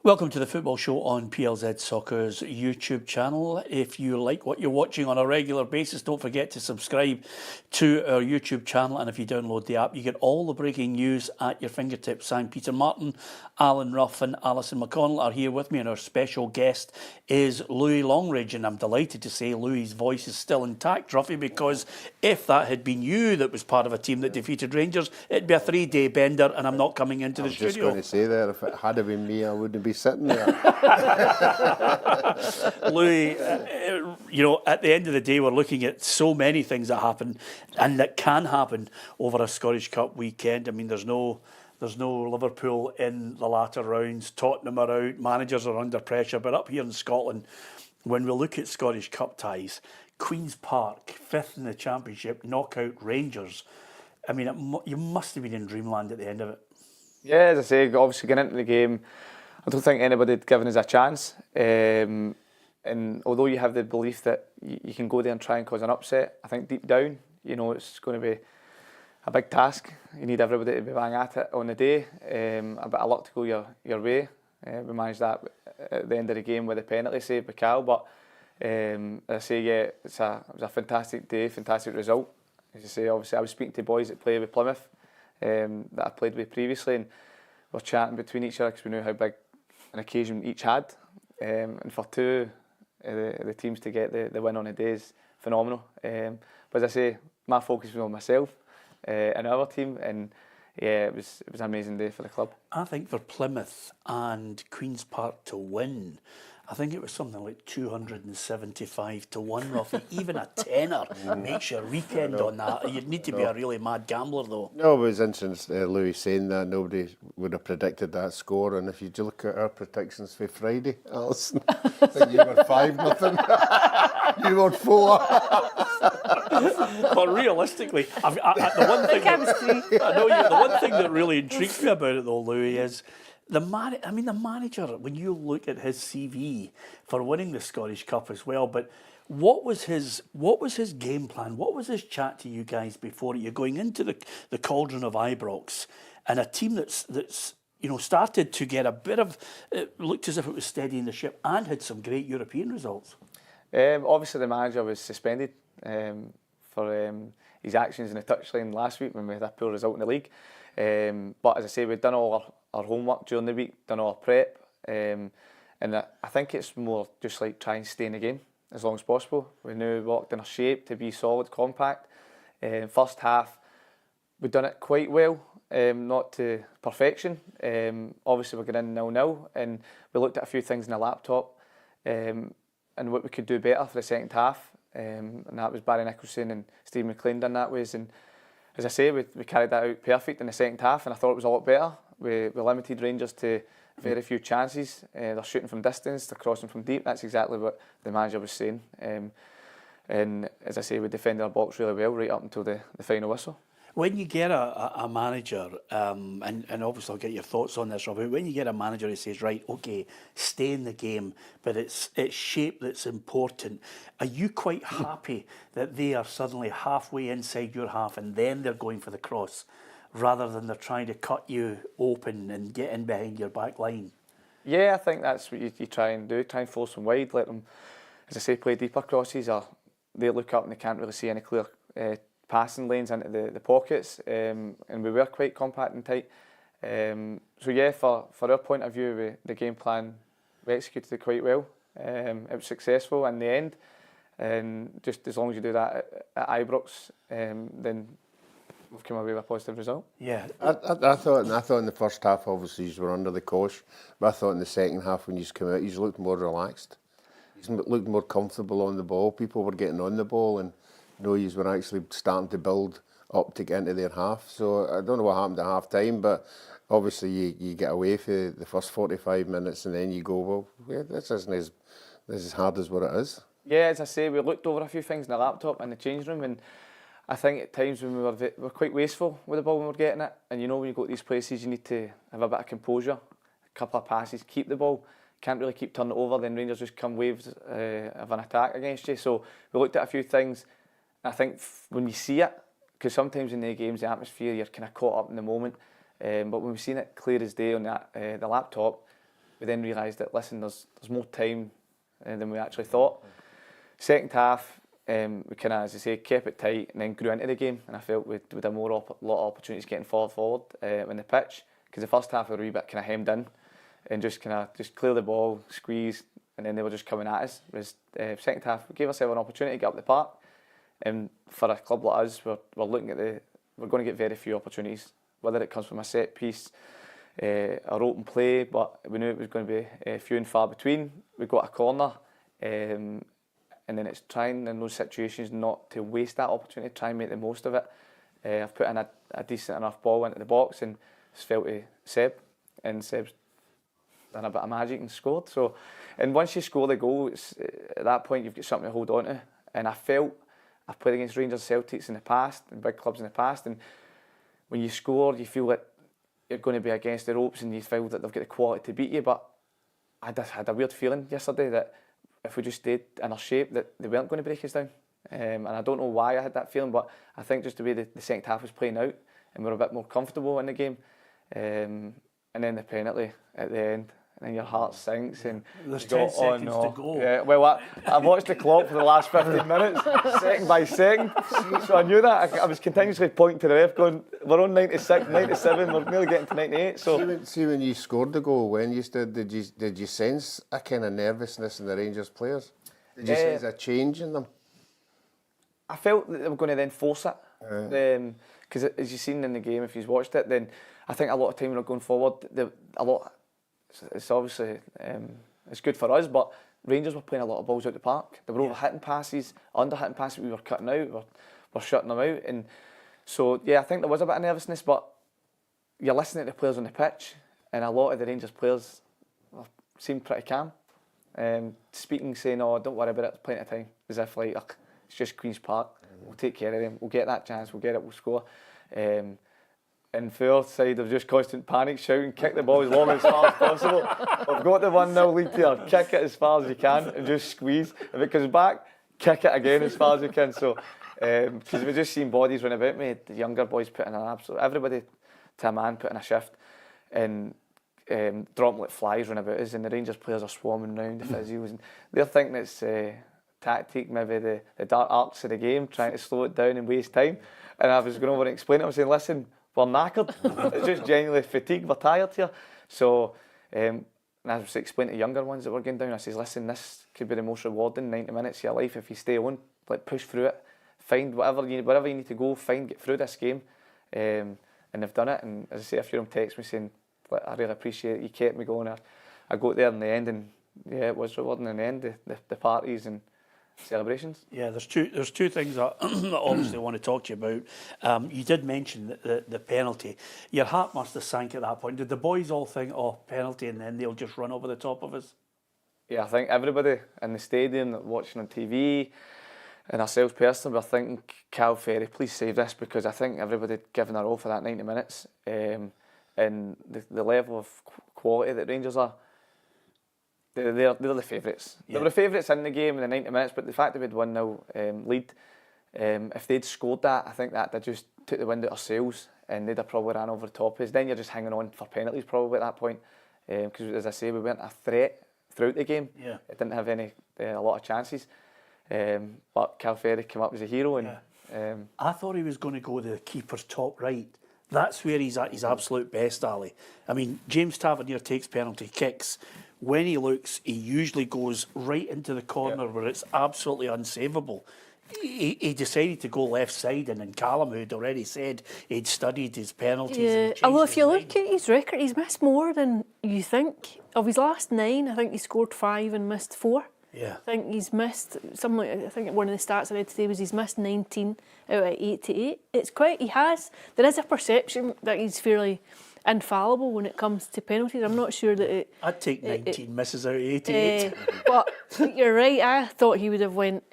Welcome to the Football Show on PLZ Soccer's YouTube channel. If you like what you're watching on a regular basis, don't forget to subscribe to our YouTube channel. And if you download the app, you get all the breaking news at your fingertips. I'm Peter Martin, Alan Ruff and Allison McConnell are here with me, and our special guest is Louie Longridge. And I'm delighted to say Louie's voice is still intact, Ruffy, because if that had been you that was part of a team that defeated Rangers, it'd be a 3-day bender, and I'm not coming into the studio. I was just going to say that if it had been me, I wouldn't be sitting there. Louis, you know, at the end of the day, we're looking at so many things that happen and that can happen over a Scottish Cup weekend. I mean, there's no Liverpool in the latter rounds. Tottenham are out. Managers are under pressure. But up here in Scotland, when we look at Scottish Cup ties, Queen's Park, 5th in the Championship, knockout Rangers. I mean, you must have been in dreamland at the end of it. Yeah, as I say, obviously getting into the game, I don't think anybody had given us a chance. And although you have the belief that you can go there and try and cause an upset, I think deep down, you know, it's going to be a big task. You need everybody to be bang at it on the day. A bit of luck to go your way. We managed that at the end of the game with a penalty save by Cal. But as I say, yeah, it was a fantastic day, fantastic result. As I say, obviously I was speaking to boys that play with Plymouth that I played with previously, and we're chatting between each other because we knew how big an occasion each had. And for two the teams to get the win on the day is phenomenal. But as I say, my focus was on myself and our team, and yeah, it was an amazing day for the club. I think for Plymouth and Queen's Park to win, I think it was something like 275 to 1, roughly. Even a tenner makes your weekend on that. You'd need to be a really mad gambler, though. No, it was interesting, Louis saying that. Nobody would have predicted that score. And if you look at our predictions for Friday, Alison, I think you were 5-0. You were 4. But realistically, the one thing that really intrigues me about it, though, Louis, is the manager, when you look at his CV for winning the Scottish Cup as well, but what was his game plan? What was his chat to you guys before you're going into the cauldron of Ibrox and a team that's you know, started to get a bit of, it looked as if it was steadying the ship and had some great European results? Obviously the manager was suspended for his actions in the touchline last week when we had a poor result in the league. But as I say, we've done all our homework during the week, done all our prep, and I think it's more just like try and stay in the game as long as possible. We knew we walked in our shape to be solid, compact. First half, we've done it quite well, not to perfection. Obviously, we're getting in 0-0, and we looked at a few things in the laptop and what we could do better for the second half. And that was Barry Nicholson and Steve McLean done that ways. And as I say, we carried that out perfect in the second half, and I thought it was a lot better. We limited Rangers to very few chances. They're shooting from distance, they're crossing from deep. That's exactly what the manager was saying. And as I say, we defended our box really well right up until the final whistle. When you get a manager, and obviously I'll get your thoughts on this, Robbie, when you get a manager who says, right, okay, stay in the game, but it's shape that's important, are you quite happy that they are suddenly halfway inside your half and then they're going for the cross, rather than they're trying to cut you open and get in behind your back line? Yeah, I think that's what you try and do, try and force them wide, let them, as I say, play deeper crosses, or they look up and they can't really see any clear passing lanes into the pockets, and we were quite compact and tight. So yeah, for our point of view, the game plan, we executed it quite well. It was successful in the end, and just as long as you do that at Ibrox, then we've come away with a positive result. Yeah, I thought in the first half, obviously, you were under the cosh, but I thought in the second half, when you come out, you looked more relaxed. You looked more comfortable on the ball. People were getting on the ball, and you were actually starting to build up to get into their half. So I don't know what happened at half time, but obviously you get away for the first 45 minutes and then you go, well, yeah, this isn't as hard as what it is. Yeah, as I say, we looked over a few things in the laptop in the change room, and I think at times when we were quite wasteful with the ball when we were getting it. And you know, when you go to these places, you need to have a bit of composure, a couple of passes, keep the ball. Can't really keep turning it over, then Rangers just come waves of an attack against you. So we looked at a few things. I think when you see it, because sometimes in the games, the atmosphere, you're kind of caught up in the moment. But when we've seen it clear as day on the laptop, we then realised that, listen, there's more time than we actually thought. Second half, we kind of, as I say, kept it tight and then grew into the game, and I felt we'd had a lot of opportunities getting forward on the pitch, because the first half we were a wee bit kind of hemmed in and just clear the ball, squeeze, and then they were just coming at us. Whereas second half, we gave ourselves an opportunity to get up the park, and for a club like us, we're looking at we're going to get very few opportunities, whether it comes from a set piece or open play, but we knew it was going to be few and far between. We got a corner, and then it's trying in those situations not to waste that opportunity, try and make the most of it. I've put in a decent enough ball into the box and it's fell to Seb, and Seb's done a bit of magic and scored. So, and once you score the goal, at that point you've got something to hold on to. And I felt, I've played against Rangers, Celtics in the past, and big clubs in the past, and when you score, you feel that you're going to be against the ropes and you feel that they've got the quality to beat you. But I just had a weird feeling yesterday that if we just stayed in our shape, that they weren't going to break us down. And I don't know why I had that feeling, but I think just the way the second half was playing out and we were a bit more comfortable in the game. And then the penalty at the end, and then your heart sinks and there's 10 seconds to go. Yeah, well, I watched the clock for the last 15 minutes, second by second, so I knew that. I was continuously pointing to the ref going, we're on 96, 97, we're nearly getting to 98. So See when you scored the goal, when you stood, did you sense a kind of nervousness in the Rangers players? Did you sense a change in them? I felt that they were going to then force it. Because as you've seen in the game, if you've watched it, then I think a lot of time when they're going forward, it's obviously it's good for us, but Rangers were playing a lot of balls out the park. They were over hitting passes, under hitting passes we were cutting out, we're shutting them out. And so, yeah, I think there was a bit of nervousness, but you're listening to the players on the pitch, and a lot of the Rangers players seemed pretty calm. Speaking, saying, oh, don't worry about it, there's plenty of time. As if, like, it's just Queen's Park, we'll take care of them, we'll get that chance, we'll get it, we'll score. And for our side of just constant panic, shouting, kick the ball as long as far as possible. We've got the 1-0 lead here, kick it as far as you can and just squeeze. If it comes back, kick it again as far as you can. So, because we've just seen bodies run about me, the younger boys putting an absolute, everybody to a man putting a shift, and dropping like flies run about us, and the Rangers players are swarming around the physios, and they're thinking it's tactic, maybe the dark arts of the game, trying to slow it down and waste time. And I was going over and explain it, I was saying, listen, we're knackered, it's just genuinely fatigued, we're tired here. So, and I was explaining to younger ones that were going down, I says, listen, this could be the most rewarding 90 minutes of your life if you stay on, like push through it, find wherever you need to go, get through this game. And they've done it, and as I say, a few of them text me saying, I really appreciate it, you kept me going. I got there in the end, and yeah, it was rewarding in the end, the parties and celebrations. Yeah, there's two things that I obviously want to talk to you about. You did mention the penalty. Your heart must have sank at that point. Did the boys all think, oh, penalty, and then they'll just run over the top of us? Yeah, I think everybody in the stadium, watching on TV, and ourselves personally, were thinking, Ferrie, please save this, because I think everybody had given their all for that 90 minutes. And the level of quality that Rangers are, they're the favourites. Yeah. They were the favourites in the game in the 90 minutes, but the fact that we'd 1-0 lead, if they'd scored that, I think that just took the wind out of our sails, and they'd have probably ran over the top of us. Then you're just hanging on for penalties probably at that point, because as I say, we weren't a threat throughout the game. Yeah. It didn't have a lot of chances, but Ferrie came up as a hero. And I thought he was going to go the keeper's top right. That's where he's at his absolute best, Ali. I mean, James Tavernier takes penalty kicks. When he looks, he usually goes right into the corner where it's absolutely unsavable. He decided to go left side, and then Callum, who'd already said he'd studied his penalties. Yeah, although if you look at his record, he's missed more than you think. Of his last 9, I think he scored 5 and missed 4. Yeah. I think he's missed something like, I think one of the stats I read today was he's missed 19 out of 88. It's quite, there is a perception that he's fairly infallible when it comes to penalties. I'm not sure that it... I'd take 19 misses out of 88. But you're right, I thought he would have went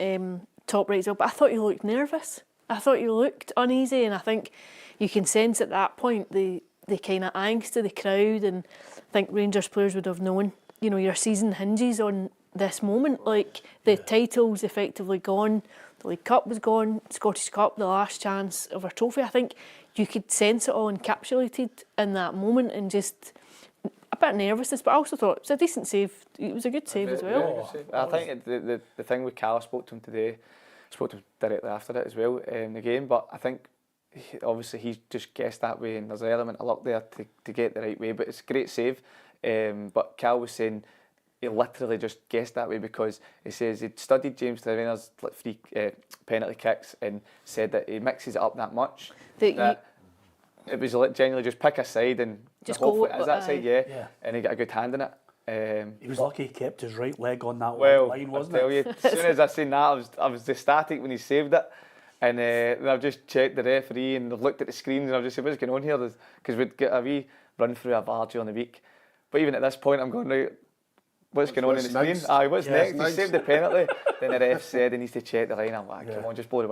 top right as well, but I thought he looked nervous. I thought he looked uneasy, and I think you can sense at that point the kind of angst of the crowd, and I think Rangers players would have known, you know, your season hinges on this moment. Like, the title's effectively gone, the League Cup was gone, Scottish Cup, the last chance of a trophy. I think you could sense it all encapsulated in that moment, and just a bit nervousness, but I also thought it was a decent save. It was a good save as well. I think the thing with Cal, I spoke to him today, spoke to him directly after it as well in the game, but I think obviously he's just guessed that way and there's an element of luck there to get the right way, but it's a great save. But Cal was saying he literally just guessed that way because he says he'd studied James Trevina's free penalty kicks and said that he mixes it up that much that it was genuinely just pick a side and just hopefully go it is that side, and he got a good hand in it. He was lucky he kept his right leg on that line, wasn't I tell you, as soon as I seen that, I was ecstatic when he saved it. And then I've just checked the referee and I've looked at the screens and I've just said, what's going on here? Because we'd get a wee run through a VAR during the week. But even at this point, I'm going, right, what's going on in the screen? What's next? He saved the penalty. Then the ref said he needs to check the line. I'm like, come on, just blow the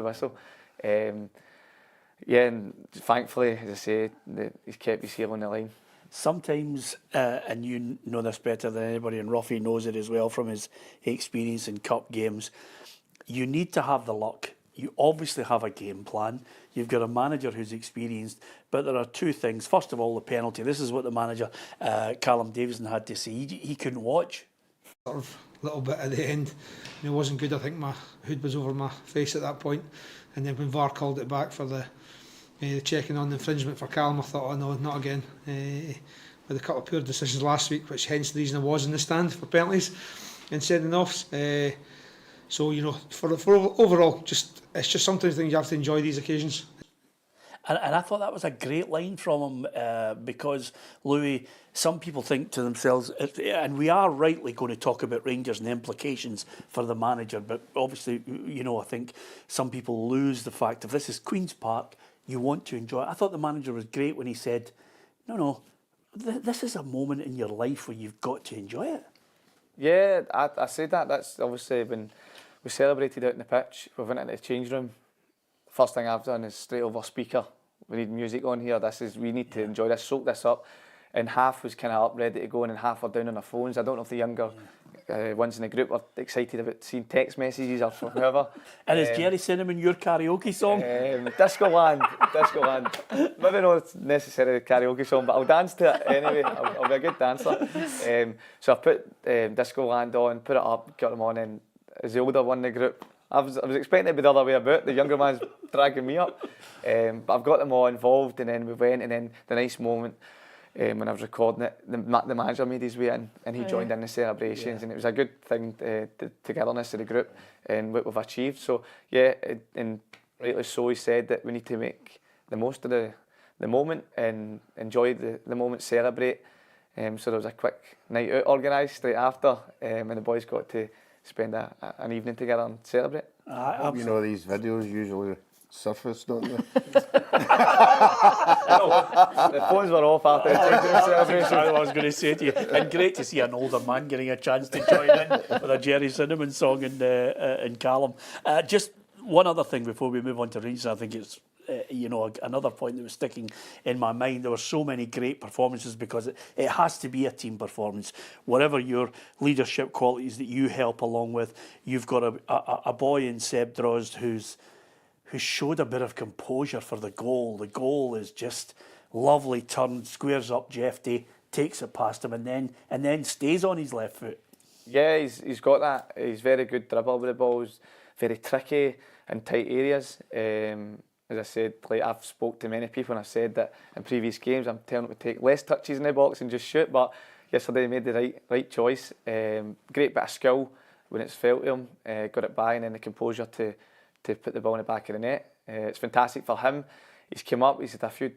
whistle. And thankfully, as I say, he's kept his heel on the line. Sometimes, and you know this better than anybody, and Ruffy knows it as well from his experience in cup games, you need to have the luck. You obviously have a game plan. You've got a manager who's experienced, but there are two things. First of all, the penalty. This is what the manager, Callum Davidson, had to say. He couldn't watch. Sort of little bit at the end, it wasn't good. I think my hood was over my face at that point, and then when VAR called it back for the checking on the infringement for Calum, I thought, oh no, not again. With a couple of poor decisions last week, which hence the reason I was in the stand for penalties and sending offs. So for overall, it's just sometimes you have to enjoy these occasions. And I thought that was a great line from him because, Louis, some people think to themselves, and we are rightly going to talk about Rangers and the implications for the manager, but obviously, I think some people lose the fact if this is Queen's Park, you want to enjoy it. I thought the manager was great when he said, no, this is a moment in your life where you've got to enjoy it. Yeah, I said that. That's obviously when we celebrated out in the pitch. We went into the change room. First thing I've done is straight over speaker. We need music on here. We need to enjoy this, soak this up. And half was kind of up, ready to go, and half were down on their phones. I don't know if the younger ones in the group were excited about seeing text messages or from whoever. And is Jerry Cinnamon your karaoke song? Discoland. Maybe not necessarily a karaoke song, but I'll dance to it anyway. I'll be a good dancer. So I put Discoland on, put it up, got them on, and as the older one in the group, I was expecting it to be the other way about. The younger man's dragging me up. But I've got them all involved, and then we went, and then the nice moment when I was recording it, the manager made his way in, and he joined in the celebrations, and it was a good thing, the togetherness of the group and what we've achieved. So and rightly so, he said that we need to make the most of the moment and enjoy the moment, celebrate. So there was a quick night out organised straight after, and the boys got to spend an evening together and celebrate. These videos usually surface, don't they? The phones were off after the celebration. I was going to say to you, and great to see an older man getting a chance to join in with a Jerry Cinnamon song in Callum. Just one other thing before we move on to Rangers, I think it's another point that was sticking in my mind. There were so many great performances because it has to be a team performance. Whatever your leadership qualities that you help along with, you've got a boy in Seb Drozd who showed a bit of composure for the goal. The goal is just lovely turn, squares up Jeffy, takes it past him, and then stays on his left foot. Yeah, he's got that. He's very good dribble with the balls, very tricky in tight areas. As I said, I've spoke to many people and I've said that in previous games I'm telling them to take less touches in the box and just shoot, but yesterday he made the right choice. Great bit of skill when it's felt to him, got it by, and then the composure to put the ball in the back of the net. It's fantastic for him. He's come up, he's had a few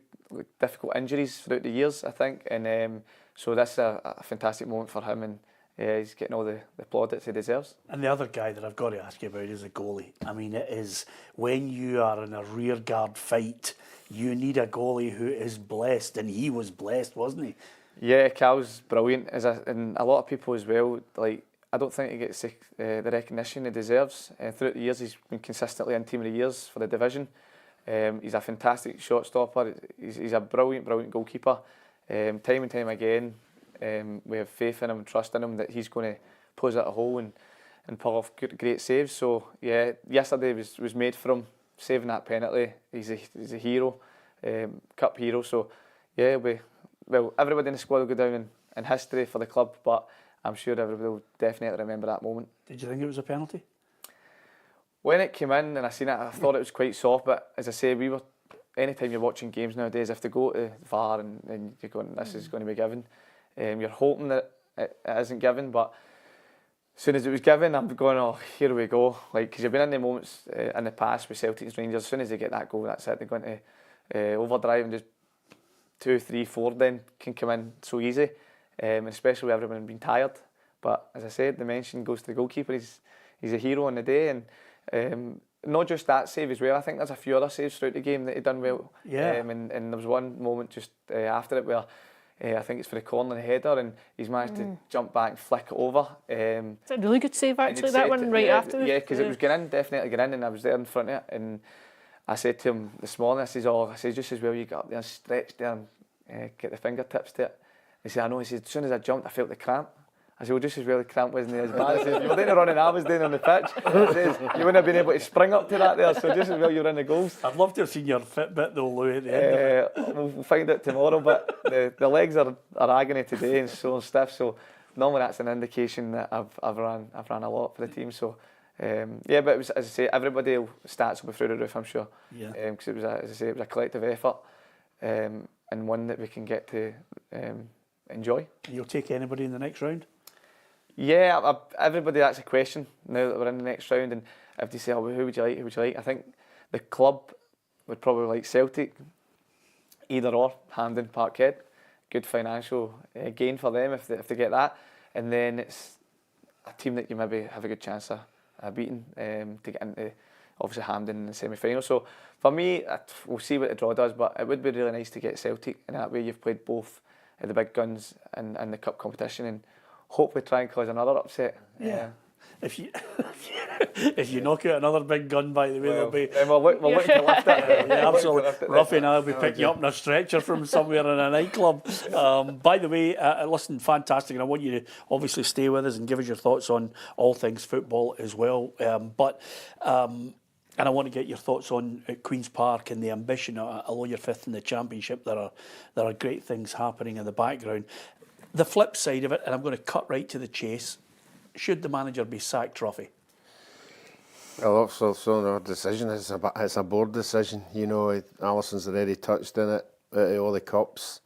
difficult injuries throughout the years, I think, and so that's a fantastic moment for him, and he's getting all the plaudits he deserves. And the other guy that I've got to ask you about is a goalie. I mean, it is when you are in a rearguard fight, you need a goalie who is blessed, and he was blessed, wasn't he? Yeah, Cal's brilliant, and a lot of people as well. I don't think he gets the recognition he deserves. Throughout the years, he's been consistently in Team of the Years for the division. He's a fantastic shot stopper. He's a brilliant goalkeeper. Time and time again, we have faith in him and trust in him that he's going to pose at a hole and pull off great saves. So yeah, yesterday was made for him, saving that penalty. He's a hero, cup hero. So yeah, he'll well, everybody in the squad will go down in history for the club, but I'm sure everybody will definitely remember that moment. Did you think it was a penalty? When it came in and I seen it, I thought it was quite soft, but as I say, anytime you're watching games nowadays, if they go to VAR and you're going, this is going to be given, you're hoping that it isn't given, but as soon as it was given, I'm going, oh, here we go. Like, because you've been in the moments in the past with Celtic and Rangers, as soon as they get that goal, that's it, they're going to overdrive, and just 2, 3, 4 then can come in so easy, especially with everyone being tired. But as I said, the mention goes to the goalkeeper. He's a hero on the day, and not just that save as well. I think there's a few other saves throughout the game that he done well. Yeah. And there was one moment just after it where I think it's for the corner header, and he's managed to jump back and flick it over. It's a really good save actually, that one right after. Yeah, because it was getting in, definitely getting in, and I was there in front of it. And I said to him this morning, I said, just as well you get up there and stretch there and get the fingertips to it. He said, I know. He said, as soon as I jumped, I felt the cramp. I said, well, just as well the cramp wasn't as bad. I said, you were doing the running I was doing on the pitch. He says, you wouldn't have been able to spring up to that there, so just as well you were in the goals. I'd love to have seen your Fitbit though, Louis, at the end of it. We'll find out tomorrow, but the legs are agony today and so stiff, so normally that's an indication that I've ran a lot for the team. So yeah, but it was, as I say, everybody stats will be through the roof, I'm sure. Yeah. Because it was, as I say, it was a collective effort, and one that we can get to enjoy. You'll take anybody in the next round? Yeah, everybody, that's a question now that we're in the next round, and if they say, oh, who would you like, who would you like? I think the club would probably like Celtic, either or, Hampden, Parkhead. Good financial gain for them if they get that. And then it's a team that you maybe have a good chance of beating to get into, obviously, Hampden in the semi-final. So for me, we'll see what the draw does, but it would be really nice to get Celtic, and that way you've played both the big guns in the cup competition, and hopefully try and cause another upset. Yeah. If you knock out another big gun, by the way, there'll be... We'll look to lift it. Yeah, absolutely. Ruffy and I will be picking you up in a stretcher from somewhere in a nightclub. By the way, listen, fantastic, and I want you to obviously stay with us and give us your thoughts on all things football as well. And I want to get your thoughts on Queen's Park and the ambition. Although you're fifth in the championship, there are great things happening in the background. The flip side of it, and I'm going to cut right to the chase, should the manager be sacked, Ruffy? Well, that's also our decision. It's a board decision. You know, Alison's already touched in it, all the cups.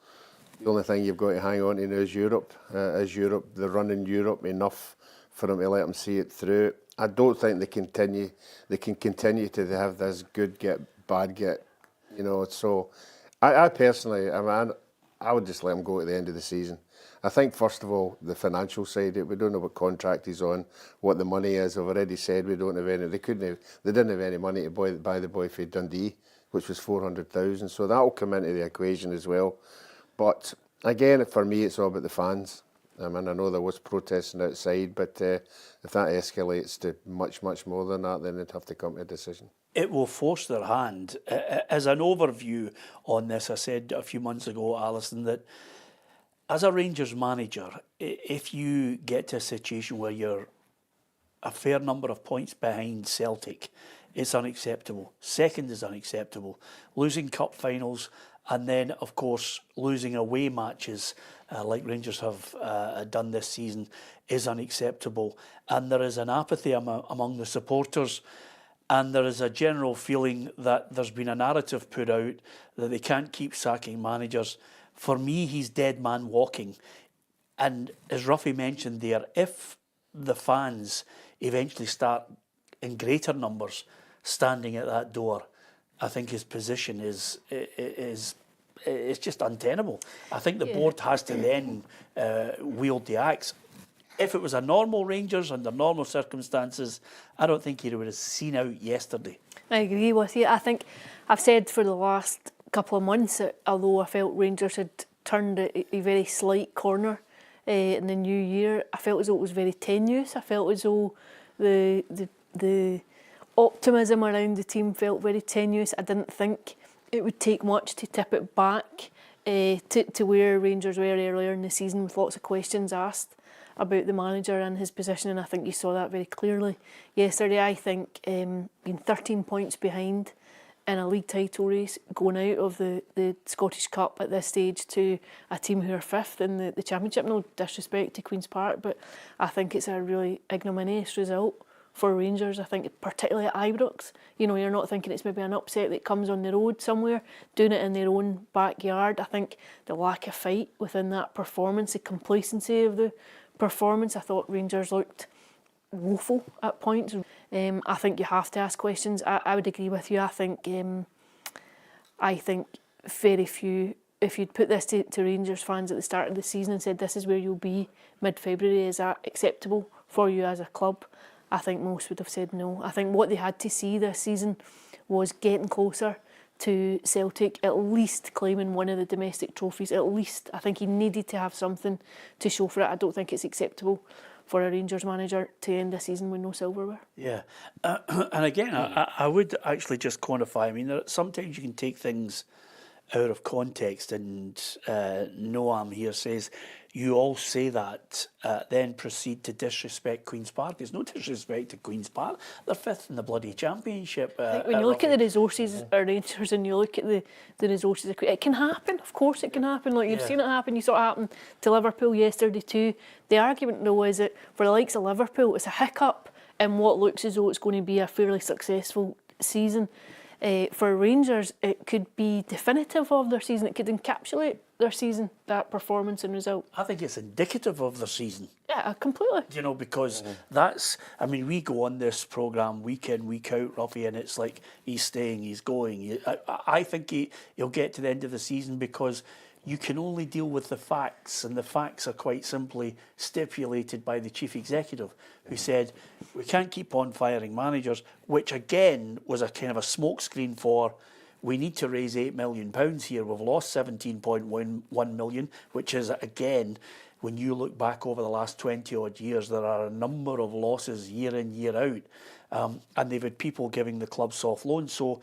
The only thing you've got to hang on to now is Europe. The run in Europe enough for them to let them see it through. I don't think they can continue to have this good get, bad get. You know, so I personally, I would just let them go at the end of the season. I think, first of all, the financial side, we don't know what contract he's on, what the money is. I've already said we don't have any. They didn't have any money to buy the boy for Dundee, which was 400,000. So that will come into the equation as well. But again, for me, it's all about the fans. I mean, I know there was protesting outside, but if that escalates to much, much more than that, then they'd have to come to a decision. It will force their hand. As an overview on this, I said a few months ago, Alison, that as a Rangers manager, if you get to a situation where you're a fair number of points behind Celtic, it's unacceptable. Second is unacceptable. Losing cup finals and then, of course, losing away matches like Rangers have done this season is unacceptable. And there is an apathy among the supporters, and there is a general feeling that there's been a narrative put out that they can't keep sacking managers. For me, he's dead man walking. And as Ruffy mentioned there, if the fans eventually start in greater numbers standing at that door, I think his position is just untenable. I think the board has to then wield the axe. If it was a normal Rangers under normal circumstances, I don't think he would have seen out yesterday. I agree with you. I think I've said for the last couple of months that although I felt Rangers had turned a very slight corner in the new year, I felt as though it was very tenuous. I felt as though the optimism around the team felt very tenuous. I didn't think it would take much to tip it back to where Rangers were earlier in the season, with lots of questions asked about the manager and his position, and I think you saw that very clearly yesterday. I think being 13 points behind in a league title race, going out of the Scottish Cup at this stage to a team who are 5th in the Championship. No disrespect to Queen's Park, but I think it's a really ignominious result for Rangers. I think particularly at Ibrox, you know, you're not thinking it's maybe an upset that comes on the road somewhere, doing it in their own backyard. I think the lack of fight within that performance, the complacency of the performance, I thought Rangers looked woeful at points. I think you have to ask questions. I would agree with you. I think very few, if you'd put this to Rangers fans at the start of the season and said this is where you'll be mid-February, is that acceptable for you as a club? I think most would have said no. I think what they had to see this season was getting closer to Celtic, at least claiming one of the domestic trophies, at least. I think he needed to have something to show for it. I don't think it's acceptable for a Rangers manager to end the season with no silverware. Yeah, and again, I would actually just quantify. I mean, sometimes you can take things out of context, and Noam here says, you all say that, then proceed to disrespect Queen's Park. There's no disrespect to Queen's Park. They're 5th in the bloody Championship. I think when you look at the resources at Rangers and you look at the resources, it can happen. Of course it can happen. Like you've seen it happen. You saw it happen to Liverpool yesterday too. The argument though is that for the likes of Liverpool, it's a hiccup in what looks as though it's going to be a fairly successful season. For Rangers, it could be definitive of their season. It could encapsulate their season, that performance and result. I think it's indicative of their season. Yeah, completely. You know, because that's, I mean, we go on this programme week in, week out, Ruffy, and it's like, he's staying, he's going. I think he'll get to the end of the season because you can only deal with the facts, and the facts are quite simply stipulated by the chief executive, who said, we can't keep on firing managers, which again was a kind of a smokescreen for, we need to raise £8 million here. We've lost 17.1 million, which is, again, when you look back over the last 20 odd years, there are a number of losses year in, year out. And they've had people giving the club soft loans. So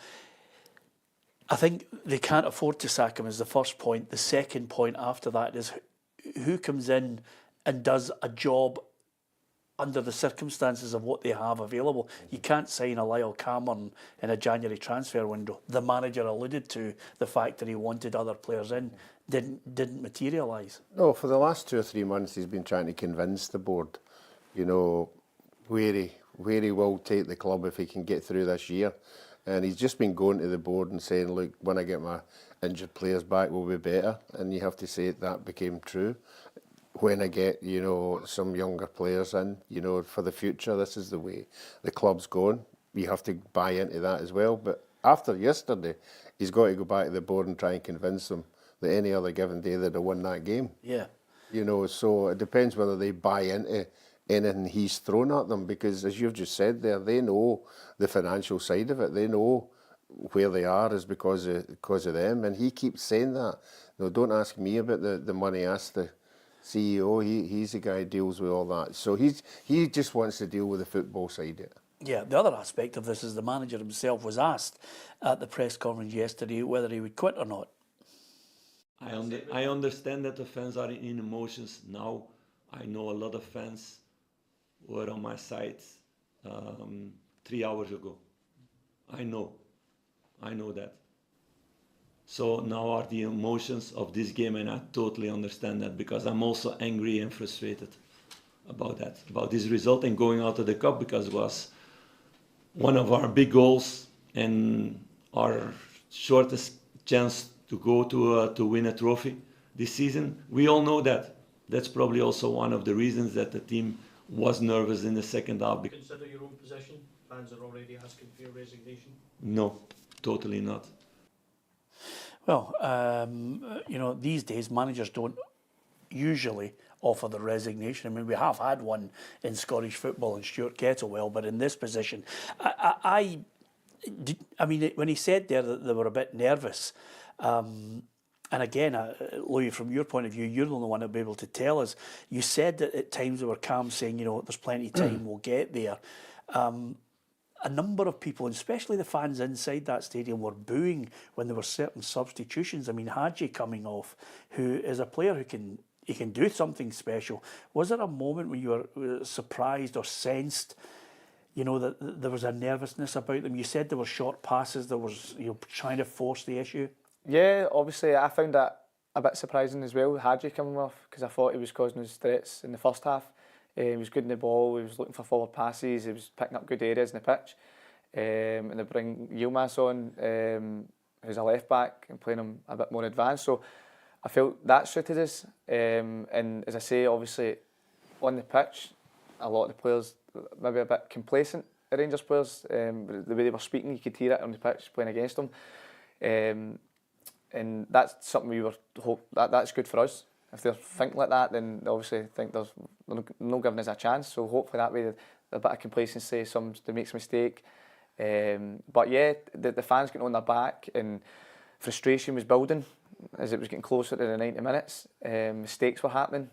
I think they can't afford to sack him is the first point. The second point after that is who comes in and does a job under the circumstances of what they have available. You can't sign a Lyall Cameron in a January transfer window. The manager alluded to the fact that he wanted other players in, didn't materialise. No, for the last 2 or 3 months he's been trying to convince the board, you know, where he will take the club if he can get through this year. And he's just been going to the board and saying, look, when I get my injured players back, we'll be better. And you have to say that became true. When I get, you know, some younger players in, you know, for the future, this is the way the club's going. You have to buy into that as well. But after yesterday, he's got to go back to the board and try and convince them that any other given day they'd have won that game. Yeah. You know, so it depends whether they buy into anything he's thrown at them, because as you've just said there, they know the financial side of it. They know where they are is because of them, and he keeps saying that. No, don't ask me about the money, ask the CEO. He's the guy who deals with all that. So he just wants to deal with the football side of it. Yeah, the other aspect of this is the manager himself was asked at the press conference yesterday whether he would quit or not. I understand that the fans are in emotions now. I know a lot of fans were on my side 3 hours ago. I know that. So now are the emotions of this game, and I totally understand that, because I'm also angry and frustrated about that, about this result and going out of the cup, because it was one of our big goals and our shortest chance to go to win a trophy this season. We all know that. That's probably also one of the reasons that the team was nervous in the second half. Consider your own position? Fans are already asking for your resignation? No, totally not. Well, you know, these days managers don't usually offer the resignation. I mean, we have had one in Scottish football in Stuart Kettlewell, but in this position, I mean, when he said there that they were a bit nervous, and again, Louis, from your point of view, you're the only one that'll be able to tell us. You said that at times they were calm, saying, you know, there's plenty of time, we'll get there. A number of people, especially the fans inside that stadium, were booing when there were certain substitutions. I mean, Hagi coming off, who is a player who can do something special. Was there a moment when you were surprised or sensed, you know, that there was a nervousness about them? You said there were short passes, there was, you know, trying to force the issue. Yeah, obviously I found that a bit surprising as well, Hagi coming off, because I thought he was causing us threats in the first half. He was good in the ball, he was looking for forward passes, he was picking up good areas in the pitch. And they bring Yilmaz on, who's a left back, and playing him a bit more advanced. So I felt that suited us. And as I say, obviously on the pitch, a lot of the players maybe a bit complacent, the Rangers players. The way they were speaking, you could hear it on the pitch playing against them. And that's something we were that's good for us. If they think like that, then they obviously think there's no giving us a chance. So hopefully that way, a bit of complacency, they makes a mistake. But yeah, the fans getting on their back and frustration was building as it was getting closer to the 90 minutes. Mistakes were happening.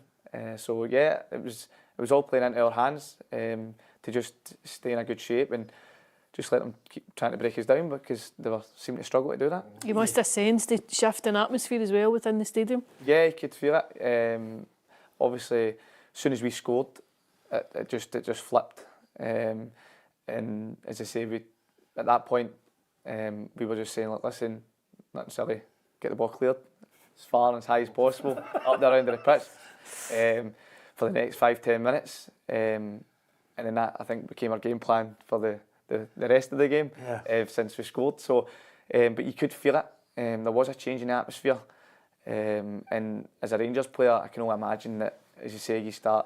So yeah, it was all playing into our hands to just stay in a good shape and just let them keep trying to break us down, because they were seeming to struggle to do that. You must have sensed the shift in atmosphere as well within the stadium. Yeah, you could feel it. Obviously, as soon as we scored, it just flipped. And as I say, at that point, we were just saying, like, listen, nothing silly, get the ball cleared as far and as high as possible, up the round of the pitch for the next 5-10 minutes. And then that, I think, became our game plan for the rest of the game, since we scored. So, but you could feel it. There was a change in the atmosphere. And as a Rangers player, I can only imagine that, as you say, you start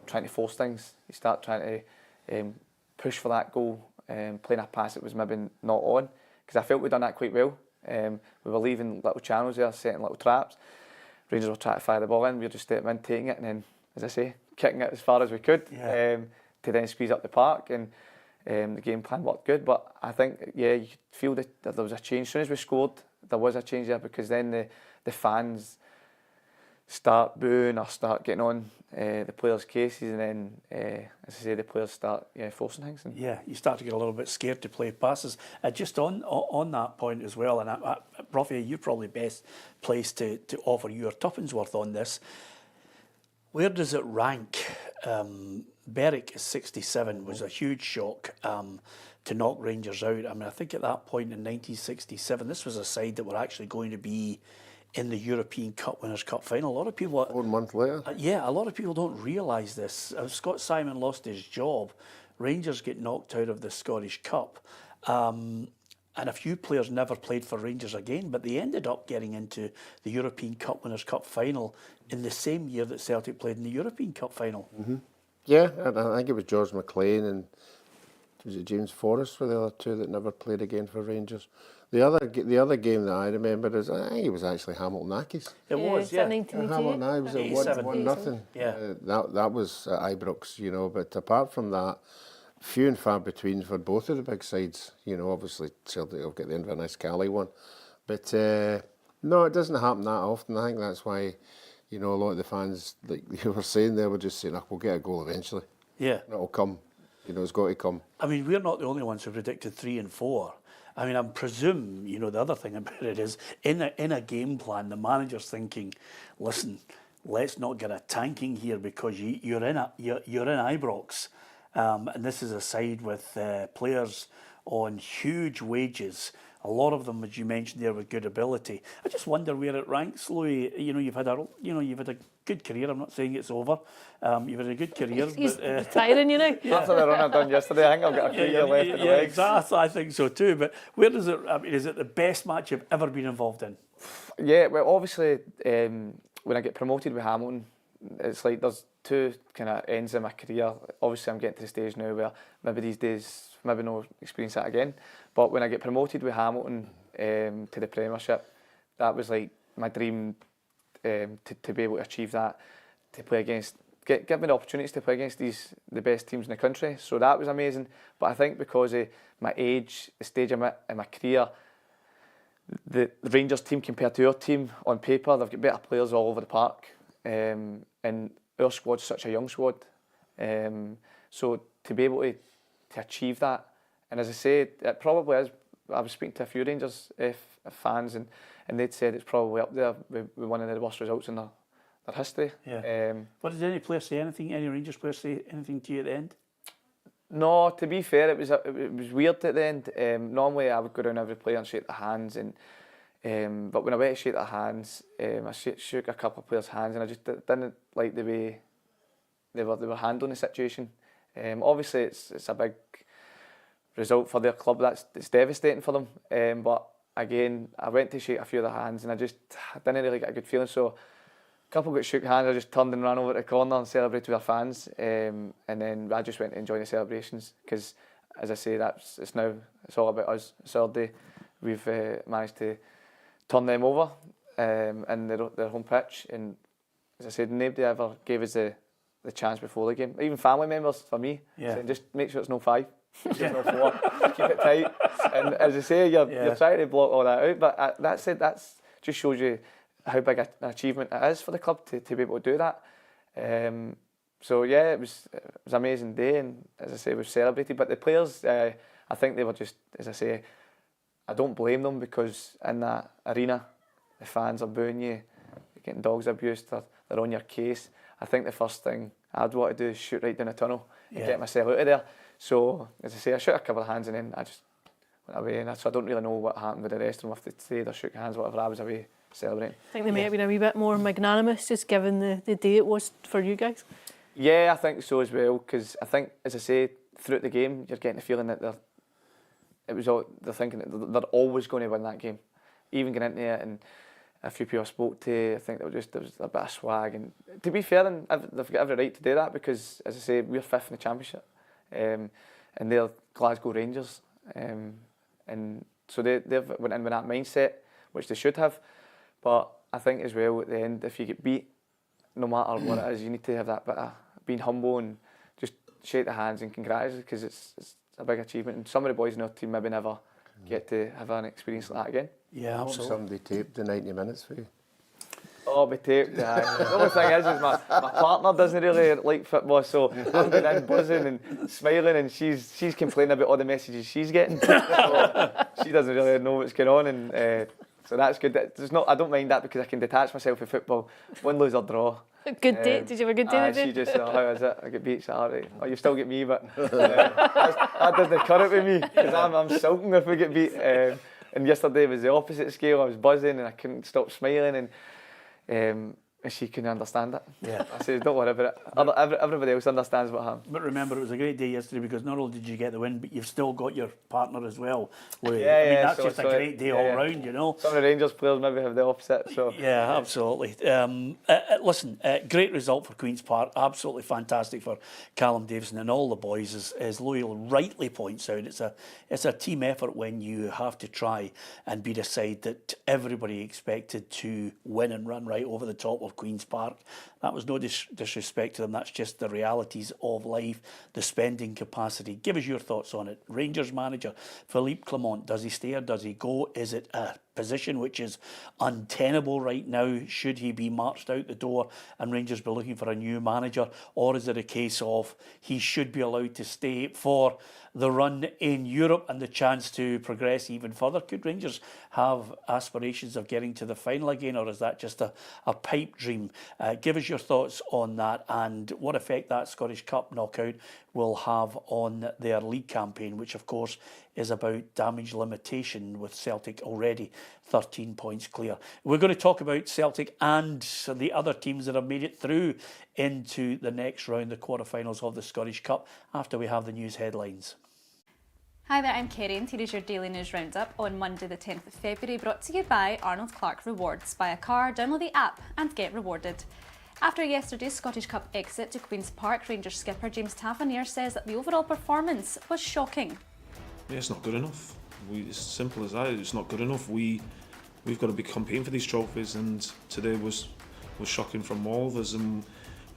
trying to force things. You start trying to push for that goal, playing a pass that was maybe not on. Because I felt we'd done that quite well. We were leaving little channels there, setting little traps. Rangers were trying to fire the ball in. We were just stepping in, taking it, and then, as I say, kicking it as far as we could to then squeeze up the park. And the game plan worked good. But I think, yeah, you could feel that there was a change. As soon as we scored, there was a change there, because then the fans start booing or start getting on the players' cases, and then, as I say, the players start forcing things. And yeah, you start to get a little bit scared to play passes. Just on that point as well, and Ruffy, you're probably best placed to offer your tuppence worth on this. Where does it rank? Berwick 67 was a huge shock to knock Rangers out. I mean, I think at that point in 1967, this was a side that were actually going to be in the European Cup Winners' Cup final. A lot of people... 1 month later. Yeah, a lot of people don't realise this. Scott Simon lost his job. Rangers get knocked out of the Scottish Cup. And a few players never played for Rangers again, but they ended up getting into the European Cup Winners' Cup final in the same year that Celtic played in the European Cup final. Mm-hmm. Yeah, I think it was George McLean and was it James Forrest were the other two that never played again for Rangers. The other game that I remember is, I think it was actually Hamilton Accies. It was, yeah. Hamilton Accies was at 1-0. Yeah. That was at Ibrox, you know. But apart from that, few and far between for both of the big sides. You know, obviously Celtic will get the Inverness Cali one, but no, it doesn't happen that often. I think that's why, you know, a lot of the fans, like you were saying there, were just saying, we'll get a goal eventually. Yeah. It'll come. You know, it's got to come. I mean, we're not the only ones who predicted 3 and 4. I mean, I presume, you know, the other thing about it is, in a game plan, the manager's thinking, listen, let's not get a tanking here, because you're in Ibrox, and this is a side with players on huge wages. A lot of them, as you mentioned there, with good ability. I just wonder where it ranks, Louis. You know, you've had a good career. I'm not saying it's over. You've had a good career. He's retiring, you know. After the run I've done yesterday, I think I've got a few years left in the legs. Exactly. I think so too. But where does it? I mean, is it the best match you've ever been involved in? Yeah. Well, obviously, when I get promoted with Hamilton, it's like there's two kind of ends in my career. Obviously, I'm getting to the stage now where maybe these days, maybe not experience that again. But when I get promoted with Hamilton to the Premiership, that was like my dream to be able to achieve that, to play against, give me the opportunities to play against the best teams in the country. So that was amazing. But I think because of my age, the stage I'm at in my career, the Rangers team compared to our team on paper, they've got better players all over the park. And our squad's such a young squad. So to be able to achieve that, and as I say, it probably is. I was speaking to a few Rangers fans, and they'd said it's probably up there with one of the worst results in their history. Yeah. But did any player say anything? Any Rangers player say anything to you at the end? No, to be fair, it was weird at the end. Normally I would go down every player and shake their hands, and but when I went to shake their hands, I shook a couple of players' hands, and I just didn't like the way they were handling the situation. Obviously, it's a big result for their club. It's devastating for them. But again, I went to shake a few of their hands, and I didn't really get a good feeling. So a couple got shook hands. I just turned and ran over to the corner and celebrated with our fans. And then I just went to enjoy the celebrations because, as I say, it's all about us. It's our day. We've managed to turn them over in their home pitch, and as I said, nobody ever gave us the chance before the game. Even family members, for me, saying just make sure it's no 5, it's no 4, keep it tight. And as I say, you're trying to block all that out, but that just shows you how big an achievement it is for the club to be able to do that. So yeah, it was an amazing day, and as I say, we've celebrated. But the players, I think they were just, as I say, I don't blame them, because in that arena, the fans are booing you, you're getting dogs abused, they're on your case. I think the first thing I'd want to do is shoot right down the tunnel and get myself out of there. So, as I say, I shook a couple of hands and then I just went away. And so I don't really know what happened with the rest of them, if they stayed or shook hands, whatever. I was away celebrating. I think they may have been a wee bit more magnanimous, just given the day it was for you guys. Yeah, I think so as well, because I think, as I say, throughout the game, you're getting the feeling that they're thinking that they're always going to win that game. Even getting into it, and a few people I spoke to, I think there was a bit of swag. And to be fair, and they've got every right to do that, because, as I say, we're 5th in the Championship, and they're Glasgow Rangers, and so they've went in with that mindset, which they should have. But I think as well, at the end, if you get beat, no matter what it is, you need to have that bit of being humble and just shake the hands and congratulate, because it's a big achievement, and some of the boys in our team maybe never get to have an experience like that again. Yeah, absolutely. Somebody taped the 90 minutes for you. Oh, be taped. The only thing is my partner doesn't really like football, so I'm going in buzzing and smiling, and she's complaining about all the messages she's getting. So she doesn't really know what's going on, and so that's good. I don't mind that, because I can detach myself from football, win, lose or draw. Good day. Did you have a good day today? She just, how is it? I get beat Saturday. Oh, you still get me, but that doesn't cut it with me, because I'm sulking if we get beat. And yesterday was the opposite scale. I was buzzing and I couldn't stop smiling, and she couldn't understand it. Yeah. I said, don't worry about it. Everybody else understands what happened. But remember, it was a great day yesterday, because not only did you get the win, but you've still got your partner as well, Louis. Yeah, I mean, that's so just a great day all round, you know. Some of the Rangers players maybe have the opposite. So Yeah, absolutely. Listen, great result for Queen's Park. Absolutely fantastic for Callum, Davidson and all the boys. As Louis rightly points out, it's a team effort when you have to try and beat a side that everybody expected to win and run right over the top of Queen's Park. That was no disrespect to them. That's just the realities of life, the spending capacity. Give us your thoughts on it. Rangers manager Philippe Clement, does he stay or does he go? Is it a position which is untenable right now? Should he be marched out the door and Rangers be looking for a new manager? Or is it a case of he should be allowed to stay for the run in Europe and the chance to progress even further? Could Rangers have aspirations of getting to the final again, or is that just a pipe dream? Give us your thoughts on that, and what effect that Scottish Cup knockout will have on their league campaign, which of course is about damage limitation, with Celtic already 13 points clear. We're going to talk about Celtic and the other teams that have made it through into the next round, the quarterfinals of the Scottish Cup, after we have the news headlines. Hi there, I'm Kerry, and here is your daily news roundup on Monday the 10th of February, brought to you by Arnold Clark Rewards. Buy a car, download the app and get rewarded. After yesterday's Scottish Cup exit to Queen's Park, Rangers skipper James Tavernier says that the overall performance was shocking. Yeah, it's not good enough. It's simple as that. It's not good enough. We've got to be competing for these trophies, and today was shocking from all of us. And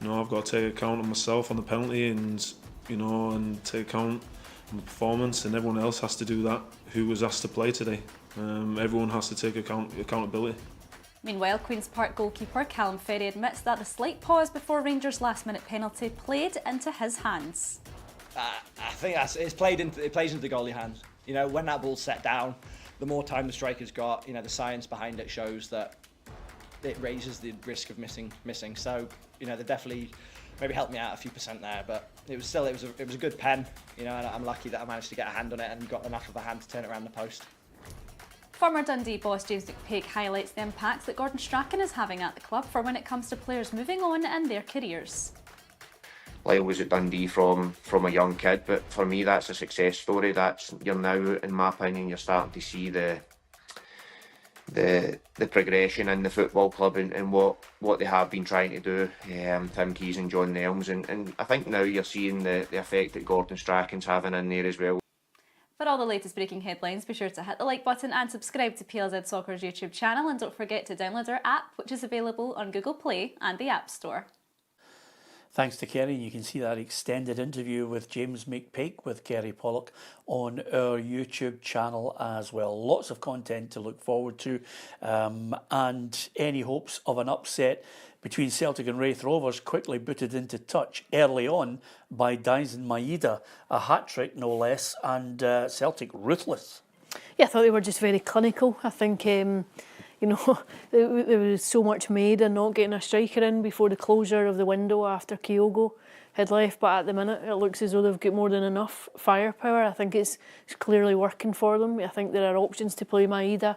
I've got to take account of myself on the penalty, and and take account of my performance, and everyone else has to do that who was asked to play today. Everyone has to take accountability. Meanwhile, Queen's Park goalkeeper Callum Ferrie admits that the slight pause before Rangers' last-minute penalty played into his hands. I think it plays into the goalie hands. When that ball's set down, the more time the striker's got, the science behind it shows that it raises the risk of missing. So, they definitely maybe helped me out a few percent there, but it was a good pen, you know, and I'm lucky that I managed to get a hand on it and got enough of a hand to turn it around the post. Former Dundee boss James McPake highlights the impact that Gordon Strachan is having at the club for when it comes to players moving on in their careers. Lyall was at Dundee from a young kid, but for me that's a success story. You're now, in my opinion, you're starting to see the progression in the football club and what they have been trying to do, Tim Keys and John Nelms, and I think now you're seeing the effect that Gordon Strachan's having in there as well. For all the latest breaking headlines, be sure to hit the like button and subscribe to PLZ Soccer's YouTube channel, and don't forget to download our app, which is available on Google Play and the App Store. Thanks to Kerry. You can see that extended interview with James McPake with Kerry Pollock on our YouTube channel as well. Lots of content to look forward to, and any hopes of an upset between Celtic and Raith Rovers quickly booted into touch early on by Davidson Maeda, a hat-trick no less, and Celtic ruthless. Yeah, I thought they were just very clinical. I think you know, there was so much Maeda not getting a striker in before the closure of the window after Kyogo had left, but at the minute it looks as though they've got more than enough firepower. I think it's clearly working for them. I think there are options to play Maeda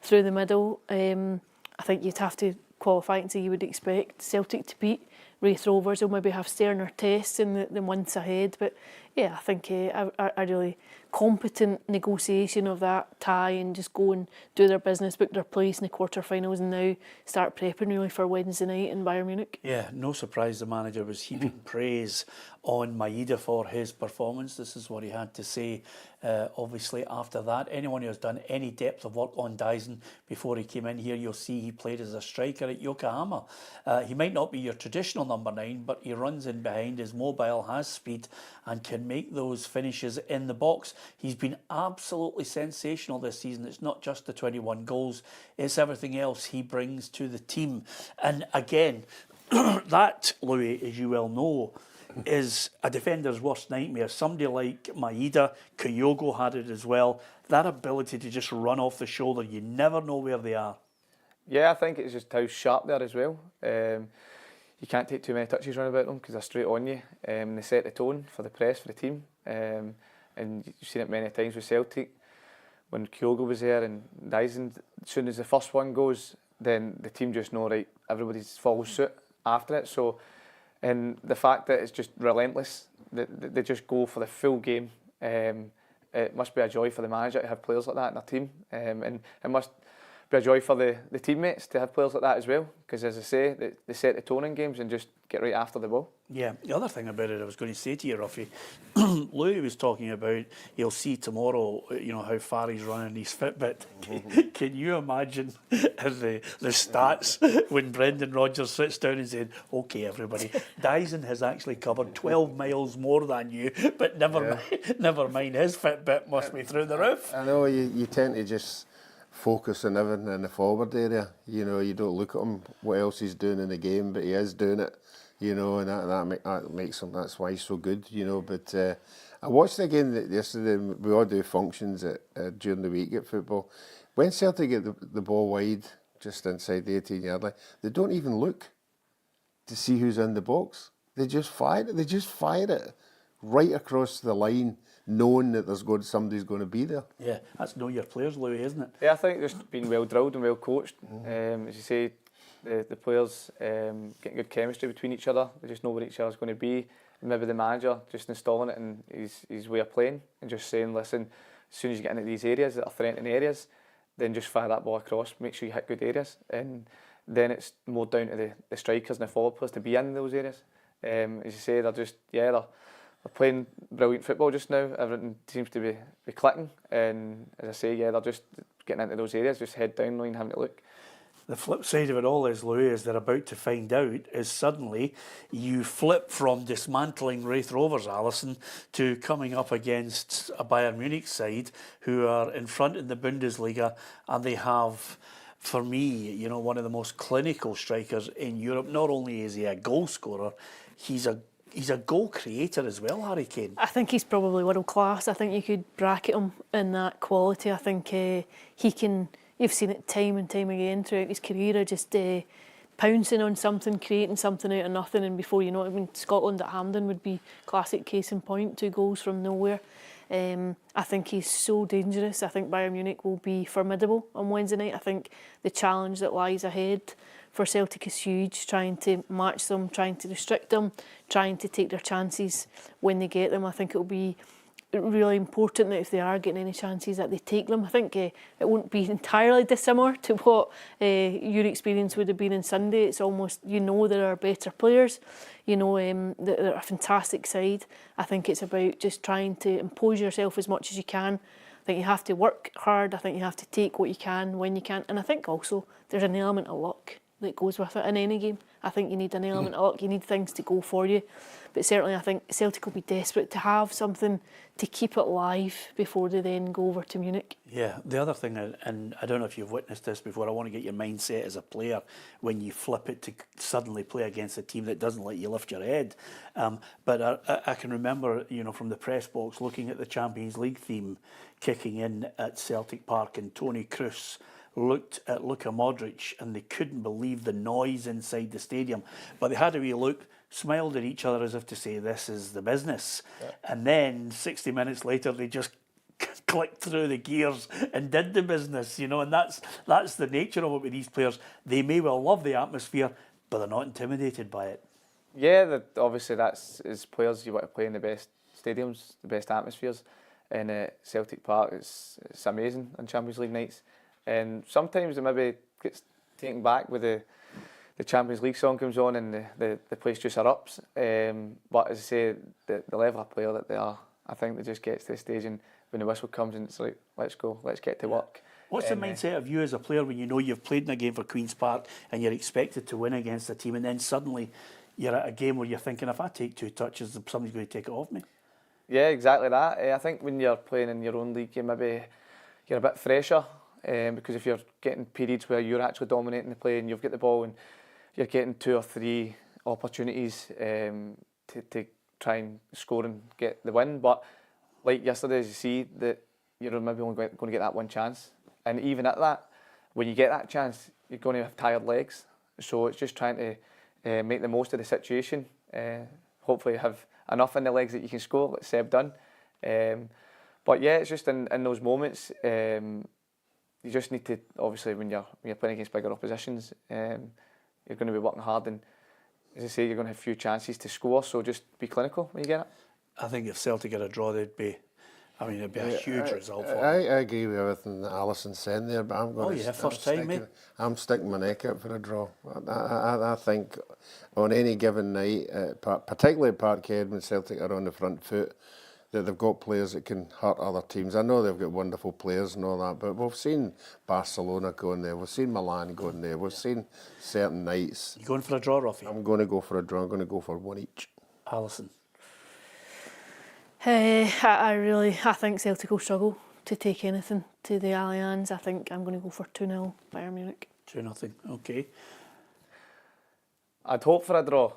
through the middle. I think you'd have to qualify and say you would expect Celtic to beat Raith Rovers. They'll maybe have sterner tests in the months ahead, but yeah, I think a really competent negotiation of that tie and just go and do their business, book their place in the quarterfinals, and now start prepping really for Wednesday night in Bayern Munich. Yeah, no surprise the manager was heaping praise on Maeda for his performance. This is what he had to say, obviously, after that. Anyone who has done any depth of work on Dyson before he came in here, you'll see he played as a striker at Yokohama. He might not be your traditional number 9, but he runs in behind, is mobile, has speed, and can make those finishes in the box. He's been absolutely sensational this season. It's not just the 21 goals, it's everything else he brings to the team. And again, that, Louis, as you well know, is a defender's worst nightmare. Somebody like Maeda, Kyogo had it as well. That ability to just run off the shoulder, you never know where they are. Yeah, I think it's just how sharp they are as well. You can't take too many touches around about them because they're straight on you. They set the tone for the press, for the team. And you've seen it many times with Celtic. When Kyogo was there and Dyson, as soon as the first one goes, then the team just know, right, everybody follows suit after it. So, and the fact that it's just relentless, they just go for the full game. It must be a joy for the manager to have players like that in their team. And it must be a joy for the teammates to have players like that as well, because as I say, they set the tone in games and just get right after the ball. Yeah, the other thing about it I was going to say to you, Ruffy, Louis was talking about he'll see tomorrow, you know, how far he's running his Fitbit. Can you imagine the stats when Brendan Rodgers sits down and said, OK, everybody, Dyson has actually covered 12 miles more than you, but never mind, his Fitbit must be through the roof. I know, you tend to just focus on everything in the forward area. You know, you don't look at him, what else he's doing in the game, but he is doing it, you know, and that makes him, that's why he's so good, you know. But I watched the game yesterday, we all do functions during the week at football. When Celtic get the ball wide, just inside the 18-yard line, they don't even look to see who's in the box. They just fire it right across the line, knowing that somebody's going to be there. Yeah, that's know your players, Louis, isn't it? Yeah, I think just being well drilled and well coached. As you say, the players getting good chemistry between each other. They just know where each other's going to be. And maybe the manager just installing it in his way of playing and just saying, listen, as soon as you get into these areas that are threatening areas, then just fire that ball across, make sure you hit good areas. And then it's more down to the strikers and the forward players to be in those areas. As you say, they're playing brilliant football just now. Everything seems to be clicking, and as I say, they're just getting into those areas, just head down, not even having to look. The flip side of it all is, Louis, as they're about to find out, is suddenly you flip from dismantling Raith Rovers, Allison, to coming up against a Bayern Munich side who are in front in the Bundesliga, and they have, for me, you know, one of the most clinical strikers in Europe. Not only is he a goal scorer, he's a goal creator as well, Harry Kane. I think he's probably world class. I think you could bracket him in that quality. I think he can, you've seen it time and time again throughout his career, just be pouncing on something, creating something out of nothing, and before you know it, I mean, Scotland at Hampden would be classic case in point, 2 goals from nowhere. I think he's so dangerous. I think Bayern Munich will be formidable on Wednesday night. I think the challenge that lies ahead for Celtic is huge, trying to match them, trying to restrict them, trying to take their chances when they get them. I think it will be really important that if they are getting any chances that they take them. I think it won't be entirely dissimilar to what your experience would have been on Sunday. It's almost, you know, there are better players, you know, they're a fantastic side. I think it's about just trying to impose yourself as much as you can. I think you have to work hard. I think you have to take what you can when you can. And I think also there's an element of luck that goes with it in any game. I think you need an element of luck. You need things to go for you. But certainly I think Celtic will be desperate to have something to keep it live before they then go over to Munich. Yeah, the other thing, and I don't know if you've witnessed this before, I want to get your mindset as a player when you flip it to suddenly play against a team that doesn't let you lift your head. But I can remember, you know, from the press box looking at the Champions League theme kicking in at Celtic Park, and Tony Kroos looked at Luka Modric and they couldn't believe the noise inside the stadium. But they had a wee look, smiled at each other as if to say, this is the business. Yeah. And then 60 minutes later, they just clicked through the gears and did the business, you know, and that's the nature of it with these players. They may well love the atmosphere, but they're not intimidated by it. Yeah, obviously that's, as players, you want to play in the best stadiums, the best atmospheres. And Celtic Park, it's amazing on Champions League nights. And sometimes it maybe gets taken back with the Champions League song comes on and the place just erupts. But as I say, the level of player that they are, I think they just get to the stage and when the whistle comes and it's like, let's go, let's get to work. What's the mindset of you as a player when you know you've played in a game for Queen's Park and you're expected to win against a team, and then suddenly you're at a game where you're thinking, if I take 2 touches, somebody's going to take it off me? Yeah, exactly that. I think when you're playing in your own league, you're a bit fresher. Because if you're getting periods where you're actually dominating the play and you've got the ball and you're getting 2 or 3 opportunities to try and score and get the win. But like yesterday, as you see, that you're maybe only going to get that one chance. And even at that, when you get that chance, you're going to have tired legs. So it's just trying to make the most of the situation. Hopefully have enough in the legs that you can score, like Seb done. But yeah, it's just in those moments, you just need to, obviously, when you're playing against bigger oppositions, you're going to be working hard, and as I say, you're going to have a few chances to score. So just be clinical when you get it. I think if Celtic had a draw, it'd be a huge result for them. I agree with everything that Alison said there, but I'm going I'm sticking my neck out for a draw. I think on any given night, particularly at Parkhead when Celtic are on the front foot, that they've got players that can hurt other teams. I know they've got wonderful players and all that, but we've seen Barcelona going there, we've seen Milan going there, we've seen certain nights. You going for a draw, Ruffy? I'm going to go for a draw. I'm going to go for 1 each. Alison? I think Celtic will struggle to take anything to the Allianz. I think I'm going to go for 2-0 Bayern Munich. 2-0, okay. I'd hope for a draw,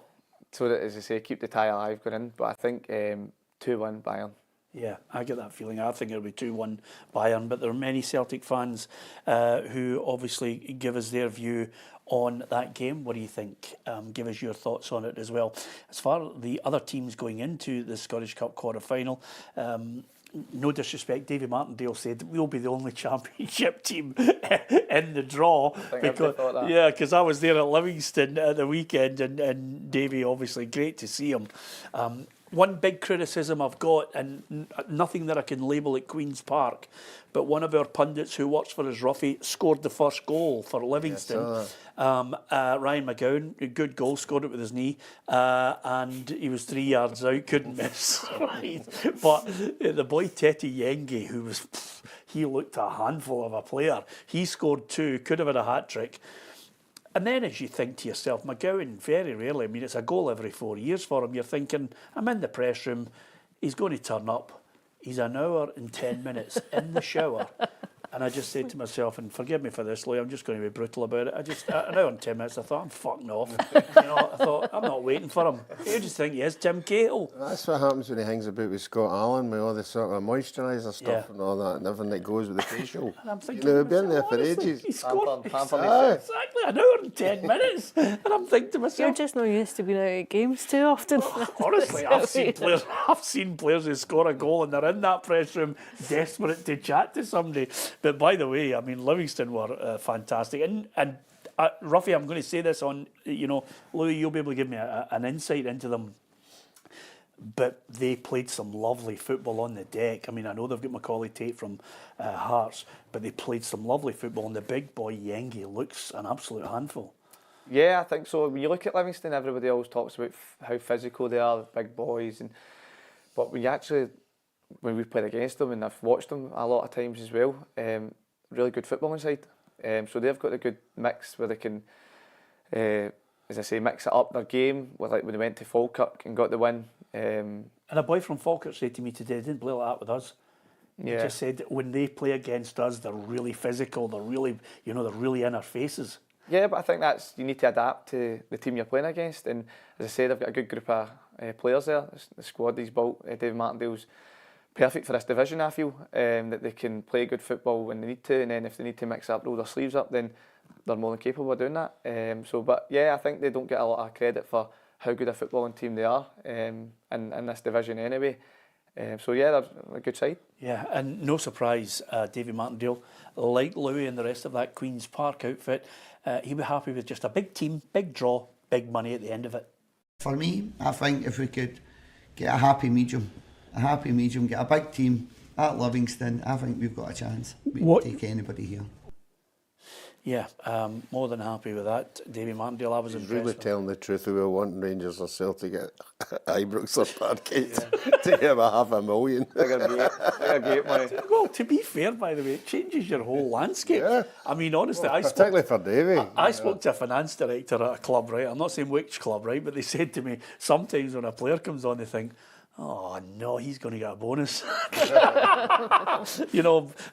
so that, as I say, keep the tie alive going in, but I think 2-1 Bayern. Yeah, I get that feeling. I think it'll be 2-1 Bayern, but there are many Celtic fans who obviously give us their view on that game. What do you think? Give us your thoughts on it as well. As far as the other teams going into the Scottish Cup quarter-final, no disrespect, Davy Martindale said we'll be the only championship team in the draw. Because I was there at Livingston at the weekend, and Davy, obviously, great to see him. One big criticism I've got, and nothing that I can label at Queen's Park, but one of our pundits who works for us, Ruffy, scored the first goal for Livingston. Ryan McCowan, a good goal, scored it with his knee, and he was 3 yards out, couldn't miss. Right. But the boy Tete Yengi, he looked a handful of a player. He scored 2, could have had a hat-trick. And then as you think to yourself, McCowan, very rarely, I mean, it's a goal every 4 years for him. You're thinking, I'm in the press room, he's going to turn up. He's an hour and 10 minutes in the shower, And I just said to myself, and forgive me for this, Louis, I'm just going to be brutal about it. An hour and 10 minutes, I thought, I'm fucking off. I thought, I'm not waiting for him. Who do you think he is, Tim Cahill? That's what happens when he hangs about with Scott Allen, with all the sort of moisturiser stuff and all that, and everything that goes with the facial. And I'm thinking, we've been there for honestly, ages. He scored Exactly, an hour and 10 minutes. And I'm thinking to myself, You're just not used to being out of games too often. honestly, I've seen players who score a goal and they're in that press room desperate to chat to somebody. But by the way, I mean, Livingston were fantastic. And Ruffy, I'm going to say this on, Louis, you'll be able to give me an insight into them. But they played some lovely football on the deck. I mean, I know they've got Macaulay Tate from Hearts, but they played some lovely football. And the big boy Yengi looks an absolute handful. Yeah, I think so. When you look at Livingston, everybody always talks about how physical they are, the big boys. But when we played against them, and I've watched them a lot of times as well, really good football inside. So they've got a good mix where they can, as I say, mix it up their game. Like when they went to Falkirk and got the win. And a boy from Falkirk said to me today, they didn't play like that with us. He just said when they play against us, they're really physical. They're really, they're really in our faces. Yeah, but I think you need to adapt to the team you're playing against. And as I said, they've got a good group of players there. The squad he's built, David Martindale's perfect for this division, I feel, that they can play good football when they need to, and then if they need to mix up, roll their sleeves up, then they're more than capable of doing that. But I think they don't get a lot of credit for how good a footballing team they are in this division anyway. They're a good side. Yeah, and no surprise, David Martindale, like Louis and the rest of that Queen's Park outfit, he'd be happy with just a big team, big draw, big money at the end of it. For me, I think if we could get a happy medium, get a big team at Livingston, I think we've got a chance. We can take anybody here. Yeah, more than happy with that. David Martindale, I was impressed. Really telling the truth, we were wanting Rangers or Celtic at Ibrox or Parkgate to give him $500,000. Bigger gate money. Well, to be fair, by the way, it changes your whole landscape. Yeah. I mean, honestly, particularly for Davy. I spoke to a finance director at a club, right? I'm not saying which club, right? But they said to me, sometimes when a player comes on, they think, oh no, he's going to get a bonus.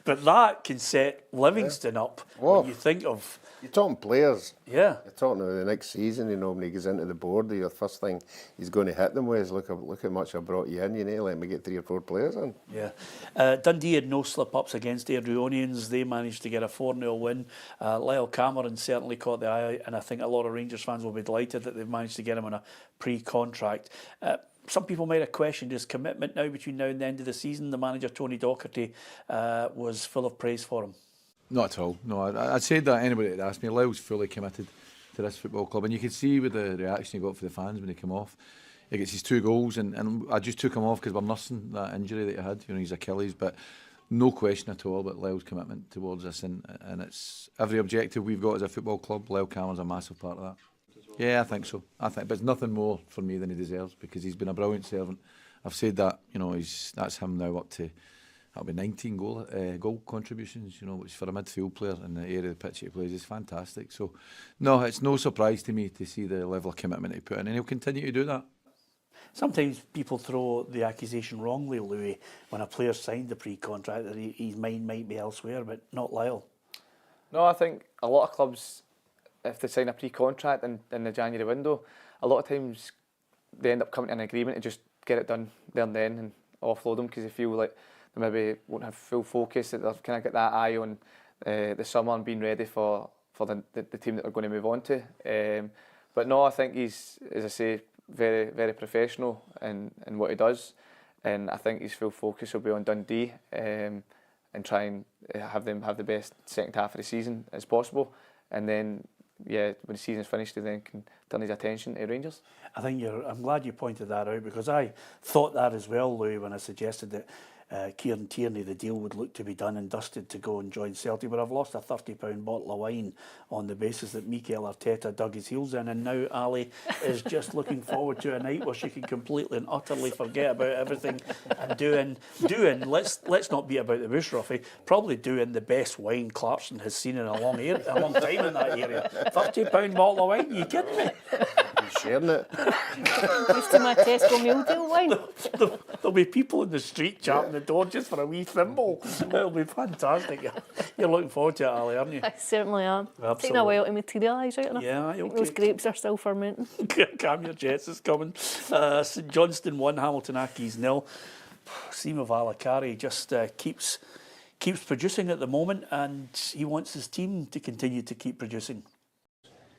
But that can set Livingston up. When you think of... You're talking players. Yeah. You're talking about the next season, when he goes into the board, the first thing he's going to hit them with is, look how much I brought you in, let me get 3 or 4 players in. Yeah. Dundee had no slip-ups against Airdrieonians. They managed to get a 4-0 win. Lyall Cameron certainly caught the eye, and I think a lot of Rangers fans will be delighted that they've managed to get him on a pre-contract. Some people might have questioned his commitment now between now and the end of the season. The manager, Tony Docherty, was full of praise for him. Not at all. No, I'd said that anybody that asked me. Lyall's fully committed to this football club, and you could see with the reaction he got for the fans when he came off. He gets his 2 goals, and I just took him off because we're nursing that injury that he had, his Achilles. But no question at all about Lyall's commitment towards us, and it's every objective we've got as a football club. Lyall Cameron's a massive part of that. Yeah, I think so. But it's nothing more for me than he deserves, because he's been a brilliant servant. I've said that, that's him now up to, that'll be 19 goal contributions, which for a midfield player in the area of the pitch he plays is fantastic. So, no, it's no surprise to me to see the level of commitment he put in, and he'll continue to do that. Sometimes people throw the accusation wrongly, Louis, when a player signed the pre-contract that his mind might be elsewhere, but not Lyall. No, I think a lot of clubs, if they sign a pre-contract in the January window, a lot of times they end up coming to an agreement to just get it done there and then and offload them, because they feel like they maybe won't have full focus, that they've kind of got that eye on the summer and being ready for the team that they're going to move on to. But no, I think he's, as I say, very, very professional in what he does, and I think his full focus will be on Dundee and try and have them have the best second half of the season as possible, and then when the season's finished, he then can turn his attention to Rangers. I'm glad you pointed that out, because I thought that as well, Louis, when I suggested that Kieran Tierney, the deal would look to be done and dusted to go and join Celtic, but I've lost a £30 bottle of wine on the basis that Mikel Arteta dug his heels in, and now Ali is just looking forward to a night where she can completely and utterly forget about everything and doing. Let's not beat about the bush, Ruffy. Probably doing the best wine Clarkson has seen in a long time in that area. £30 bottle of wine? You kidding me? sharing it. Used to my Tesco meal deal line. There'll be people in the street chapping the door just for a wee thimble. It'll be fantastic. You're looking forward to it, Ali, aren't you? I certainly am. Absolutely. Taking a while to materialise, right enough. Yeah, okay. Those grapes are still fermenting. Calm your jets is coming. St Johnstone 1, Hamilton Accies 0. Simo Valakari just keeps producing at the moment, and he wants his team to continue to keep producing.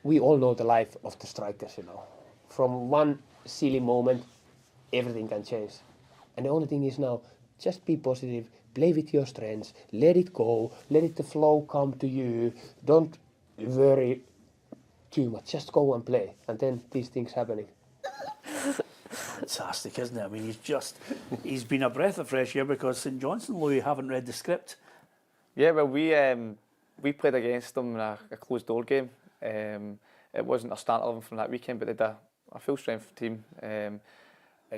We all know the life of the strikers, you know. From one silly moment, everything can change. And the only thing is now, just be positive, play with your strengths, let it go, let the flow come to you, don't worry too much, just go and play, and then these things happening. Fantastic, isn't it? I mean, he's been a breath of fresh air, because St Johnstone, Louis, haven't read the script. Yeah, well, we played against them in a closed door game. It wasn't a start 11 from that weekend, but they had a full strength team, and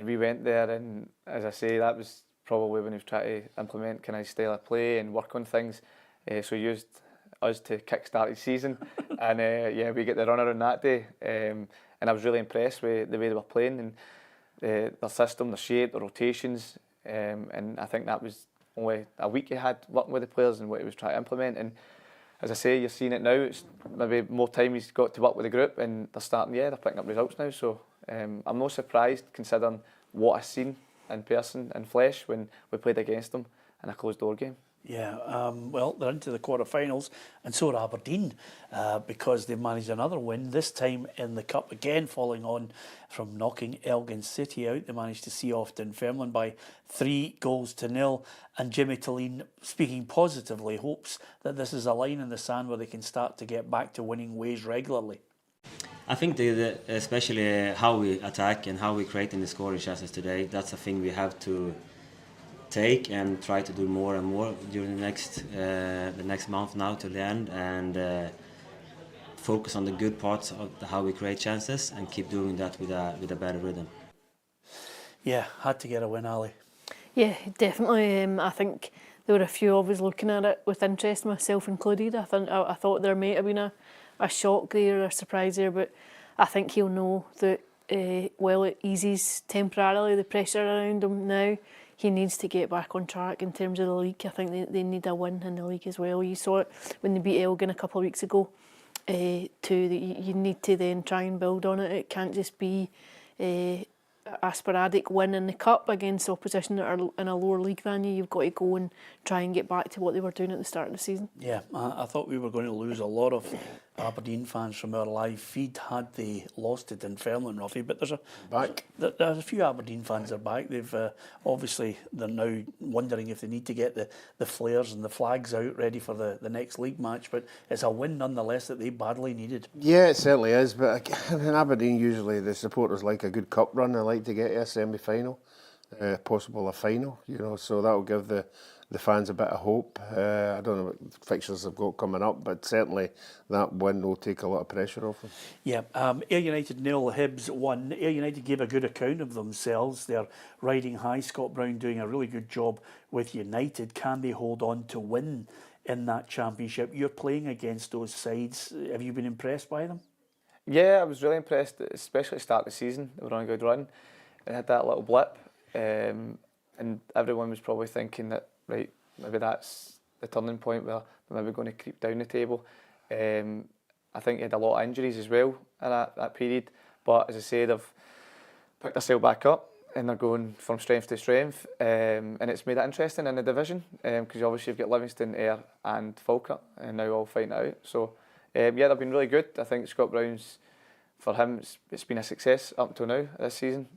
we went there, and as I say, that was probably when he was trying to implement kind of his style of play and work on things. So he used us to kickstart his season, and yeah, we get the runner on that day, and I was really impressed with the way they were playing and their system, their shape, the rotations, and I think that was only a week he had working with the players and what he was trying to implement. And as I say, you're seeing it now. It's maybe more time he's got to work with the group, and they're starting. Yeah, they're picking up results now. So I'm not surprised, considering what I've seen in person, in flesh, when we played against them in a closed door game. Yeah, well, they're into the quarterfinals, and so are Aberdeen, because they've managed another win, this time in the Cup, again following on from knocking Elgin City out. They managed to see off Dunfermline by 3-0, and Jimmy Tillene, speaking positively, hopes that this is a line in the sand where they can start to get back to winning ways regularly. I think especially how we attack and how we create in the scoring chances today, that's a thing we have to take and try to do more and more during the next month now to the end, and focus on the good parts of how we create chances and keep doing that with a better rhythm. Yeah, had to get a win, Ali. Yeah, definitely. I think there were a few of us looking at it with interest, myself included. I thought there might have been a shock there, or a surprise there, but I think he'll know that while it eases temporarily the pressure around him now, he needs to get back on track in terms of the league. I think they need a win in the league as well. You saw it when they beat Elgin a couple of weeks ago. You need to then try and build on it. It can't just be a sporadic win in the Cup against opposition that are in a lower league than you. You've got to go and try and get back to what they were doing at the start of the season. Yeah, I thought we were going to lose a lot of Aberdeen fans from our live feed had they lost to Dunfermline, Ruffy, but there's a few Aberdeen fans are back. They've obviously they're now wondering if they need to get the flares and the flags out ready for the next league match, but it's a win nonetheless that they badly needed. Yeah, it certainly is, but in Aberdeen usually the supporters like a good cup run. They like to get to a semi-final, possible a final, you know, so that'll give the fans a bit of hope. I don't know what fixtures they've got coming up, but certainly that win will take a lot of pressure off them. Yeah, Ayr United 0, Hibs 1. Ayr United gave a good account of themselves. They're riding high. Scott Brown doing a really good job with United. Can they hold on to win in that championship? You're playing against those sides. Have you been impressed by them? Yeah, I was really impressed, especially at the start of the season. They were on a good run. They had that little blip, and everyone was probably thinking that, right, maybe that's the turning point where they're maybe going to creep down the table. I think he had a lot of injuries as well in that period, but as I say, they've picked themselves back up and they're going from strength to strength, and it's made it interesting in the division, because obviously you've got Livingston, Ayr and Falkirk, and now all fighting it out. So yeah, they've been really good. I think Scott Brown's, for him, it's been a success up until now this season.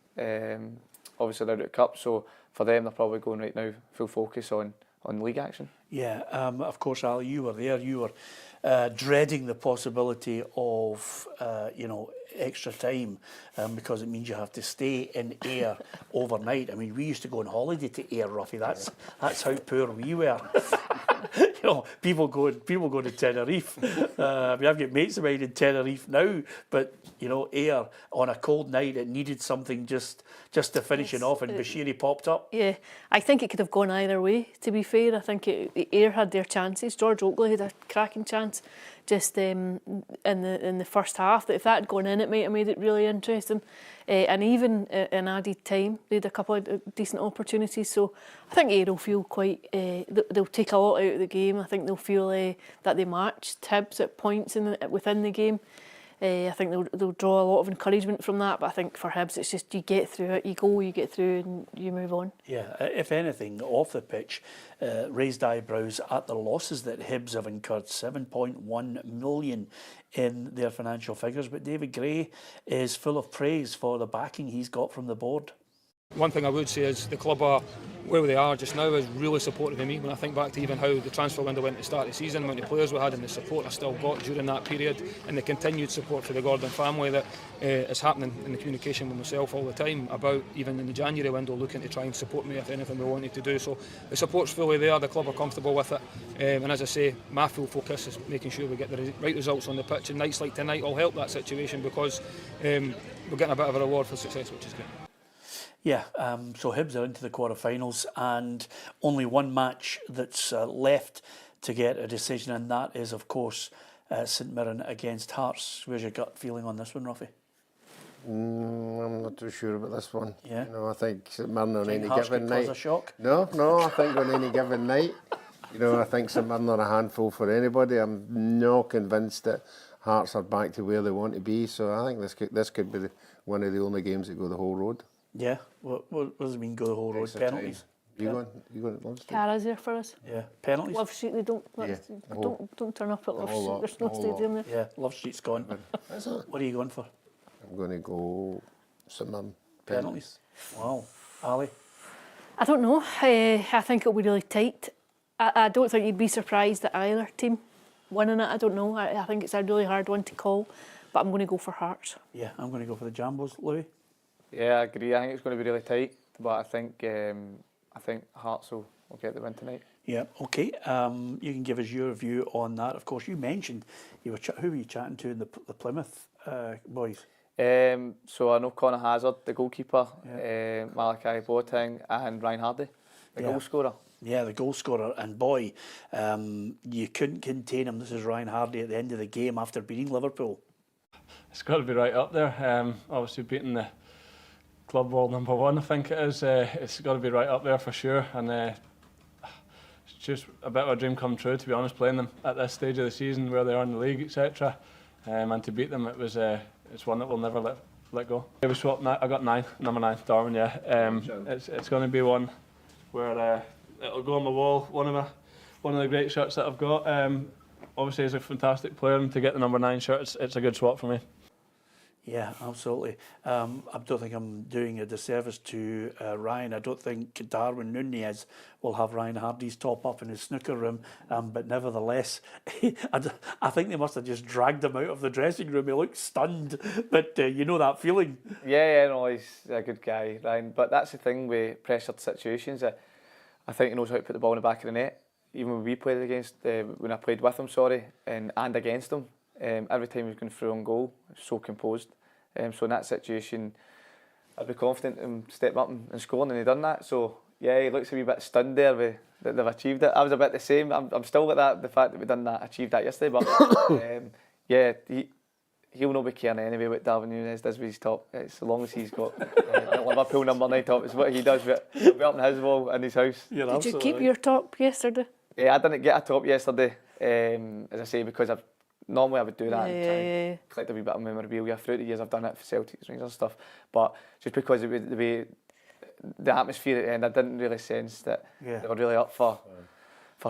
Obviously they're out of the Cup, so for them they're probably going right now full focus on league action. Yeah, of course, Ali, you were there. You were dreading the possibility of extra time, because it means you have to stay in Ayr overnight. I mean, we used to go on holiday to Ayr, Ruffy. That's how poor we were. You know, people go to Tenerife. I've got mates of mine in Tenerife now, but you know, Ayr on a cold night, it needed something just to finish it off, and Bashiri popped up. Yeah, I think it could have gone either way. To be fair, I think he Ayr had their chances. George Oakley had a cracking chance just in the first half. That if that had gone in, it might have made it really interesting. And even in added time, they had a couple of decent opportunities. So I think Ayr will feel quite. They'll take a lot out of the game. I think they'll feel that they matched Hibs at points within the game. I think they'll draw a lot of encouragement from that, but I think for Hibs it's just you get through it, you get through and you move on. Yeah, if anything, off the pitch, raised eyebrows at the losses that Hibs have incurred, 7.1 million in their financial figures, but David Gray is full of praise for the backing he's got from the board. One thing I would say is the club are where they are just now is really supportive of me. When I think back to even how the transfer window went at the start of the season, how many players we had and the support I still got during that period, and the continued support for the Gordon family that is happening in the communication with myself all the time about even in the January window looking to try and support me if anything we wanted to do. So the support's fully there, the club are comfortable with it, and as I say, my full focus is making sure we get the right results on the pitch, and nights like tonight will help that situation because we're getting a bit of a reward for success, which is good. Yeah, so Hibs are into the quarter-finals and only one match that's left to get a decision, and that is, of course, St Mirren against Hearts. Where's your gut feeling on this one, Ruffy? I'm not too sure about this one. Yeah. You know, I think St Mirren on any Hearts given could cause night. a shock? No, I think on any given night. You know, I think St Mirren are a handful for anybody. I'm not convinced that Hearts are back to where they want to be. So I think this could be one of the only games that go the whole road. Yeah, what does it mean go the whole road? Penalties? You going at Love Street? Cara's there for us. Yeah, penalties? Love Street, they don't turn up at Love Street. There's no stadium there. Yeah, Love Street's gone. What are you going for? I'm going to go St Mirren. Penalties. Wow. Ali? I don't know. I think it'll be really tight. I don't think you'd be surprised at either team winning it. I don't know. I think it's a really hard one to call, but I'm going to go for Hearts. Yeah, I'm going to go for the Jambos. Louis? Yeah, I agree. I think it's going to be really tight, but I think Hearts will get the win tonight. Yeah, okay. You can give us your view on that. Of course, you mentioned who were you chatting to in the Plymouth boys? So I know Conor Hazard, the goalkeeper, Valakari Boateng, and Ryan Hardy, the goal scorer. Yeah, the goal scorer, and boy, you couldn't contain him. This is Ryan Hardy at the end of the game after beating Liverpool. It's got to be right up there. Obviously beating the club world #1, I think it is. It's got to be right up there for sure, and it's just a bit of a dream come true, to be honest, playing them at this stage of the season where they are in the league, etc. And to beat them, it's one that we'll never let go. It was swapped. I got number 9, Darwin. Yeah, it's going to be one where it'll go on the wall. One of the great shirts that I've got. Obviously, he's a fantastic player, and to get the number 9 shirt, it's a good swap for me. Yeah, absolutely. I don't think I'm doing a disservice to Ryan. I don't think Darwin Núñez will have Ryan Hardy's top up in his snooker room, but nevertheless, I think they must have just dragged him out of the dressing room. He looked stunned, but you know that feeling. Yeah, no, he's a good guy, Ryan. But that's the thing with pressured situations. I think he knows how to put the ball in the back of the net. Even when we played against, when I played with him, and against him. Every time he was going through on goal, so composed. So in that situation, I'd be confident in stepping up and scoring, and he done that. So yeah, he looks a wee bit stunned there that they've achieved it. I was a bit the same. I'm still like that. The fact that we done that, achieved that yesterday, but yeah, he'll not be caring anyway what Darwin Núñez does with his top. It's as long as he's got the Liverpool number 9 top. It's what he does. He'll be up in his wall in his house. Did you keep your top yesterday? Yeah, I didn't get a top yesterday. As I say, because normally I would do that and try and collect a wee bit of memorabilia. Throughout the years I've done it for Celtic, Rangers and stuff, but just because of the way the atmosphere at the end, I didn't really sense that they were really up for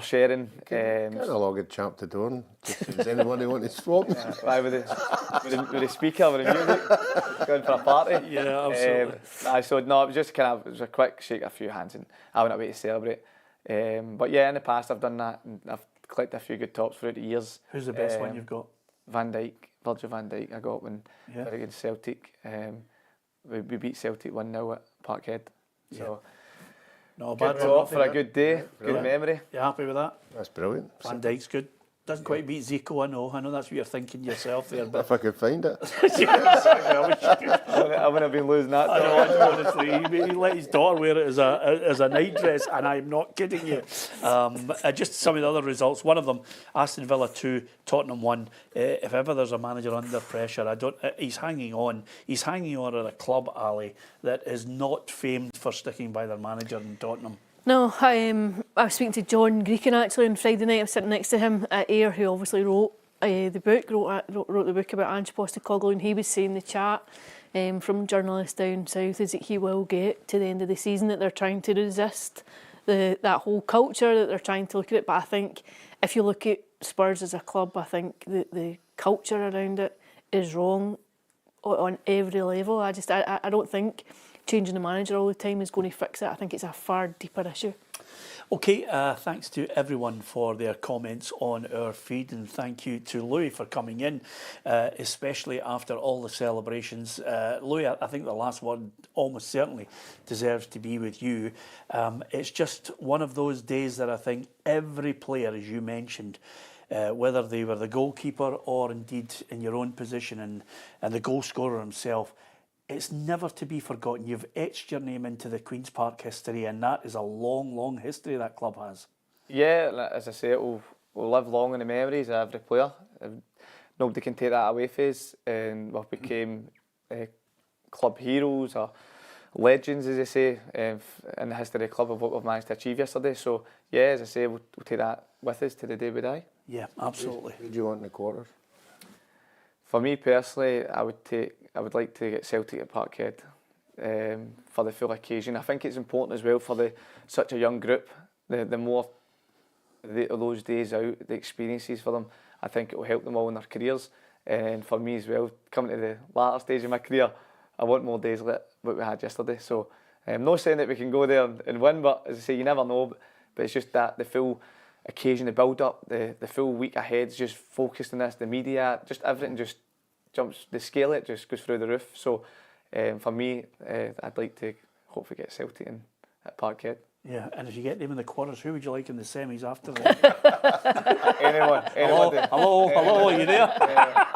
sharing. Get a logged chap to Dawn. Does anyone who want to swap? With the speaker, with the music, going for a party. Yeah, absolutely. So no, it was just it was a quick shake, a few hands, and I went away to celebrate. But yeah, in the past I've done that, and I've collected a few good tops throughout the years. Who's the best one you've got? Virgil van Dijk. I got when against Celtic. We beat Celtic 1-0 at Parkhead. So no bad top for a good day, good memory. You happy with that? That's brilliant. Van Dijk's good. Doesn't quite beat Zico, I know that's what you're thinking yourself there. But if I could find it. I wouldn't have been losing that. I know, honestly, he let his daughter wear it as a night dress, and I'm not kidding you. Just some of the other results. One of them, Aston Villa 2, Tottenham 1. If ever there's a manager under pressure, he's hanging on. He's hanging on at a club, Ali, that is not famed for sticking by their manager in Tottenham. No, I was speaking to John Greeken actually on Friday night. I was sitting next to him at Ayr, who obviously wrote the book, wrote the book about Ange Postecoglou, and he was saying the chat from journalists down south is that he will get to the end of the season, that they're trying to resist that whole culture, that they're trying to look at it. But I think if you look at Spurs as a club, I think the culture around it is wrong on every level. I don't think changing the manager all the time is going to fix it. I think it's a far deeper issue. Okay, thanks to everyone for their comments on our feed, and thank you to Louis for coming in, especially after all the celebrations. Louis, I think the last one almost certainly deserves to be with you. It's just one of those days that I think every player, as you mentioned, whether they were the goalkeeper or indeed in your own position and the goal scorer himself, it's never to be forgotten. You've etched your name into the Queen's Park history, and that is a long, long history that club has. Yeah, as I say, it will live long in the memories of every player. Nobody can take that away from us, and we've became club heroes or legends, as they say, in the history of the club of what we've managed to achieve yesterday. So, yeah, as I say, we'll take that with us to the day we die. Yeah, absolutely. Who do you want in the quarters? For me personally, I would like to get Celtic at Parkhead for the full occasion. I think it's important as well for such a young group. The more of those days out, the experiences for them, I think it will help them all in their careers. And for me as well, coming to the latter stage of my career, I want more days like what we had yesterday. So I'm not saying that we can go there and win, but as I say, you never know. But it's just that the full occasion, the build-up, the full week ahead is just focused on this, the media, just everything just jumps, the scale it just goes through the roof. So for me, I'd like to hopefully get Celtic in at Parkhead. Yeah, and if you get them in the quarters, who would you like in the semis after that? Anyone. Hello, are you there?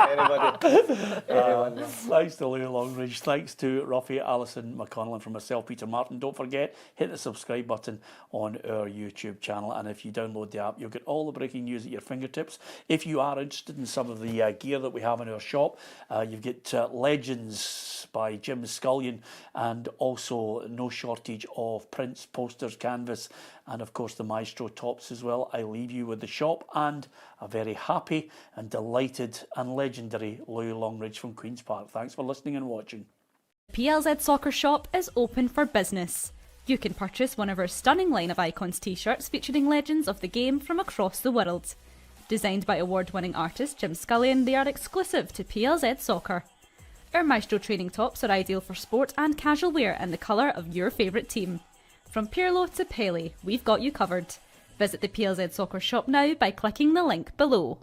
Anybody. Thanks to Louie Longridge, thanks to Ruffy, Allison McConnell, and from myself, Peter Martin. Don't forget, hit the subscribe button on our YouTube channel, and if you download the app, you'll get all the breaking news at your fingertips. If you are interested in some of the gear that we have in our shop, you get Legends by Jim Scullion, and also no shortage of prints, posters, canvas, and of course the Maestro tops as well. I leave you with the shop and a very happy and delighted and legendary Louie Longridge from Queen's Park. Thanks for listening and watching. PLZ Soccer shop is open for business. You can purchase one of our stunning line of Icons t-shirts featuring legends of the game from across the world. Designed by award-winning artist Jim Scullion, they are exclusive to PLZ Soccer. Our Maestro training tops are ideal for sport and casual wear in the colour of your favourite team. From Pirlo to Pele, we've got you covered. Visit the PLZ Soccer shop now by clicking the link below.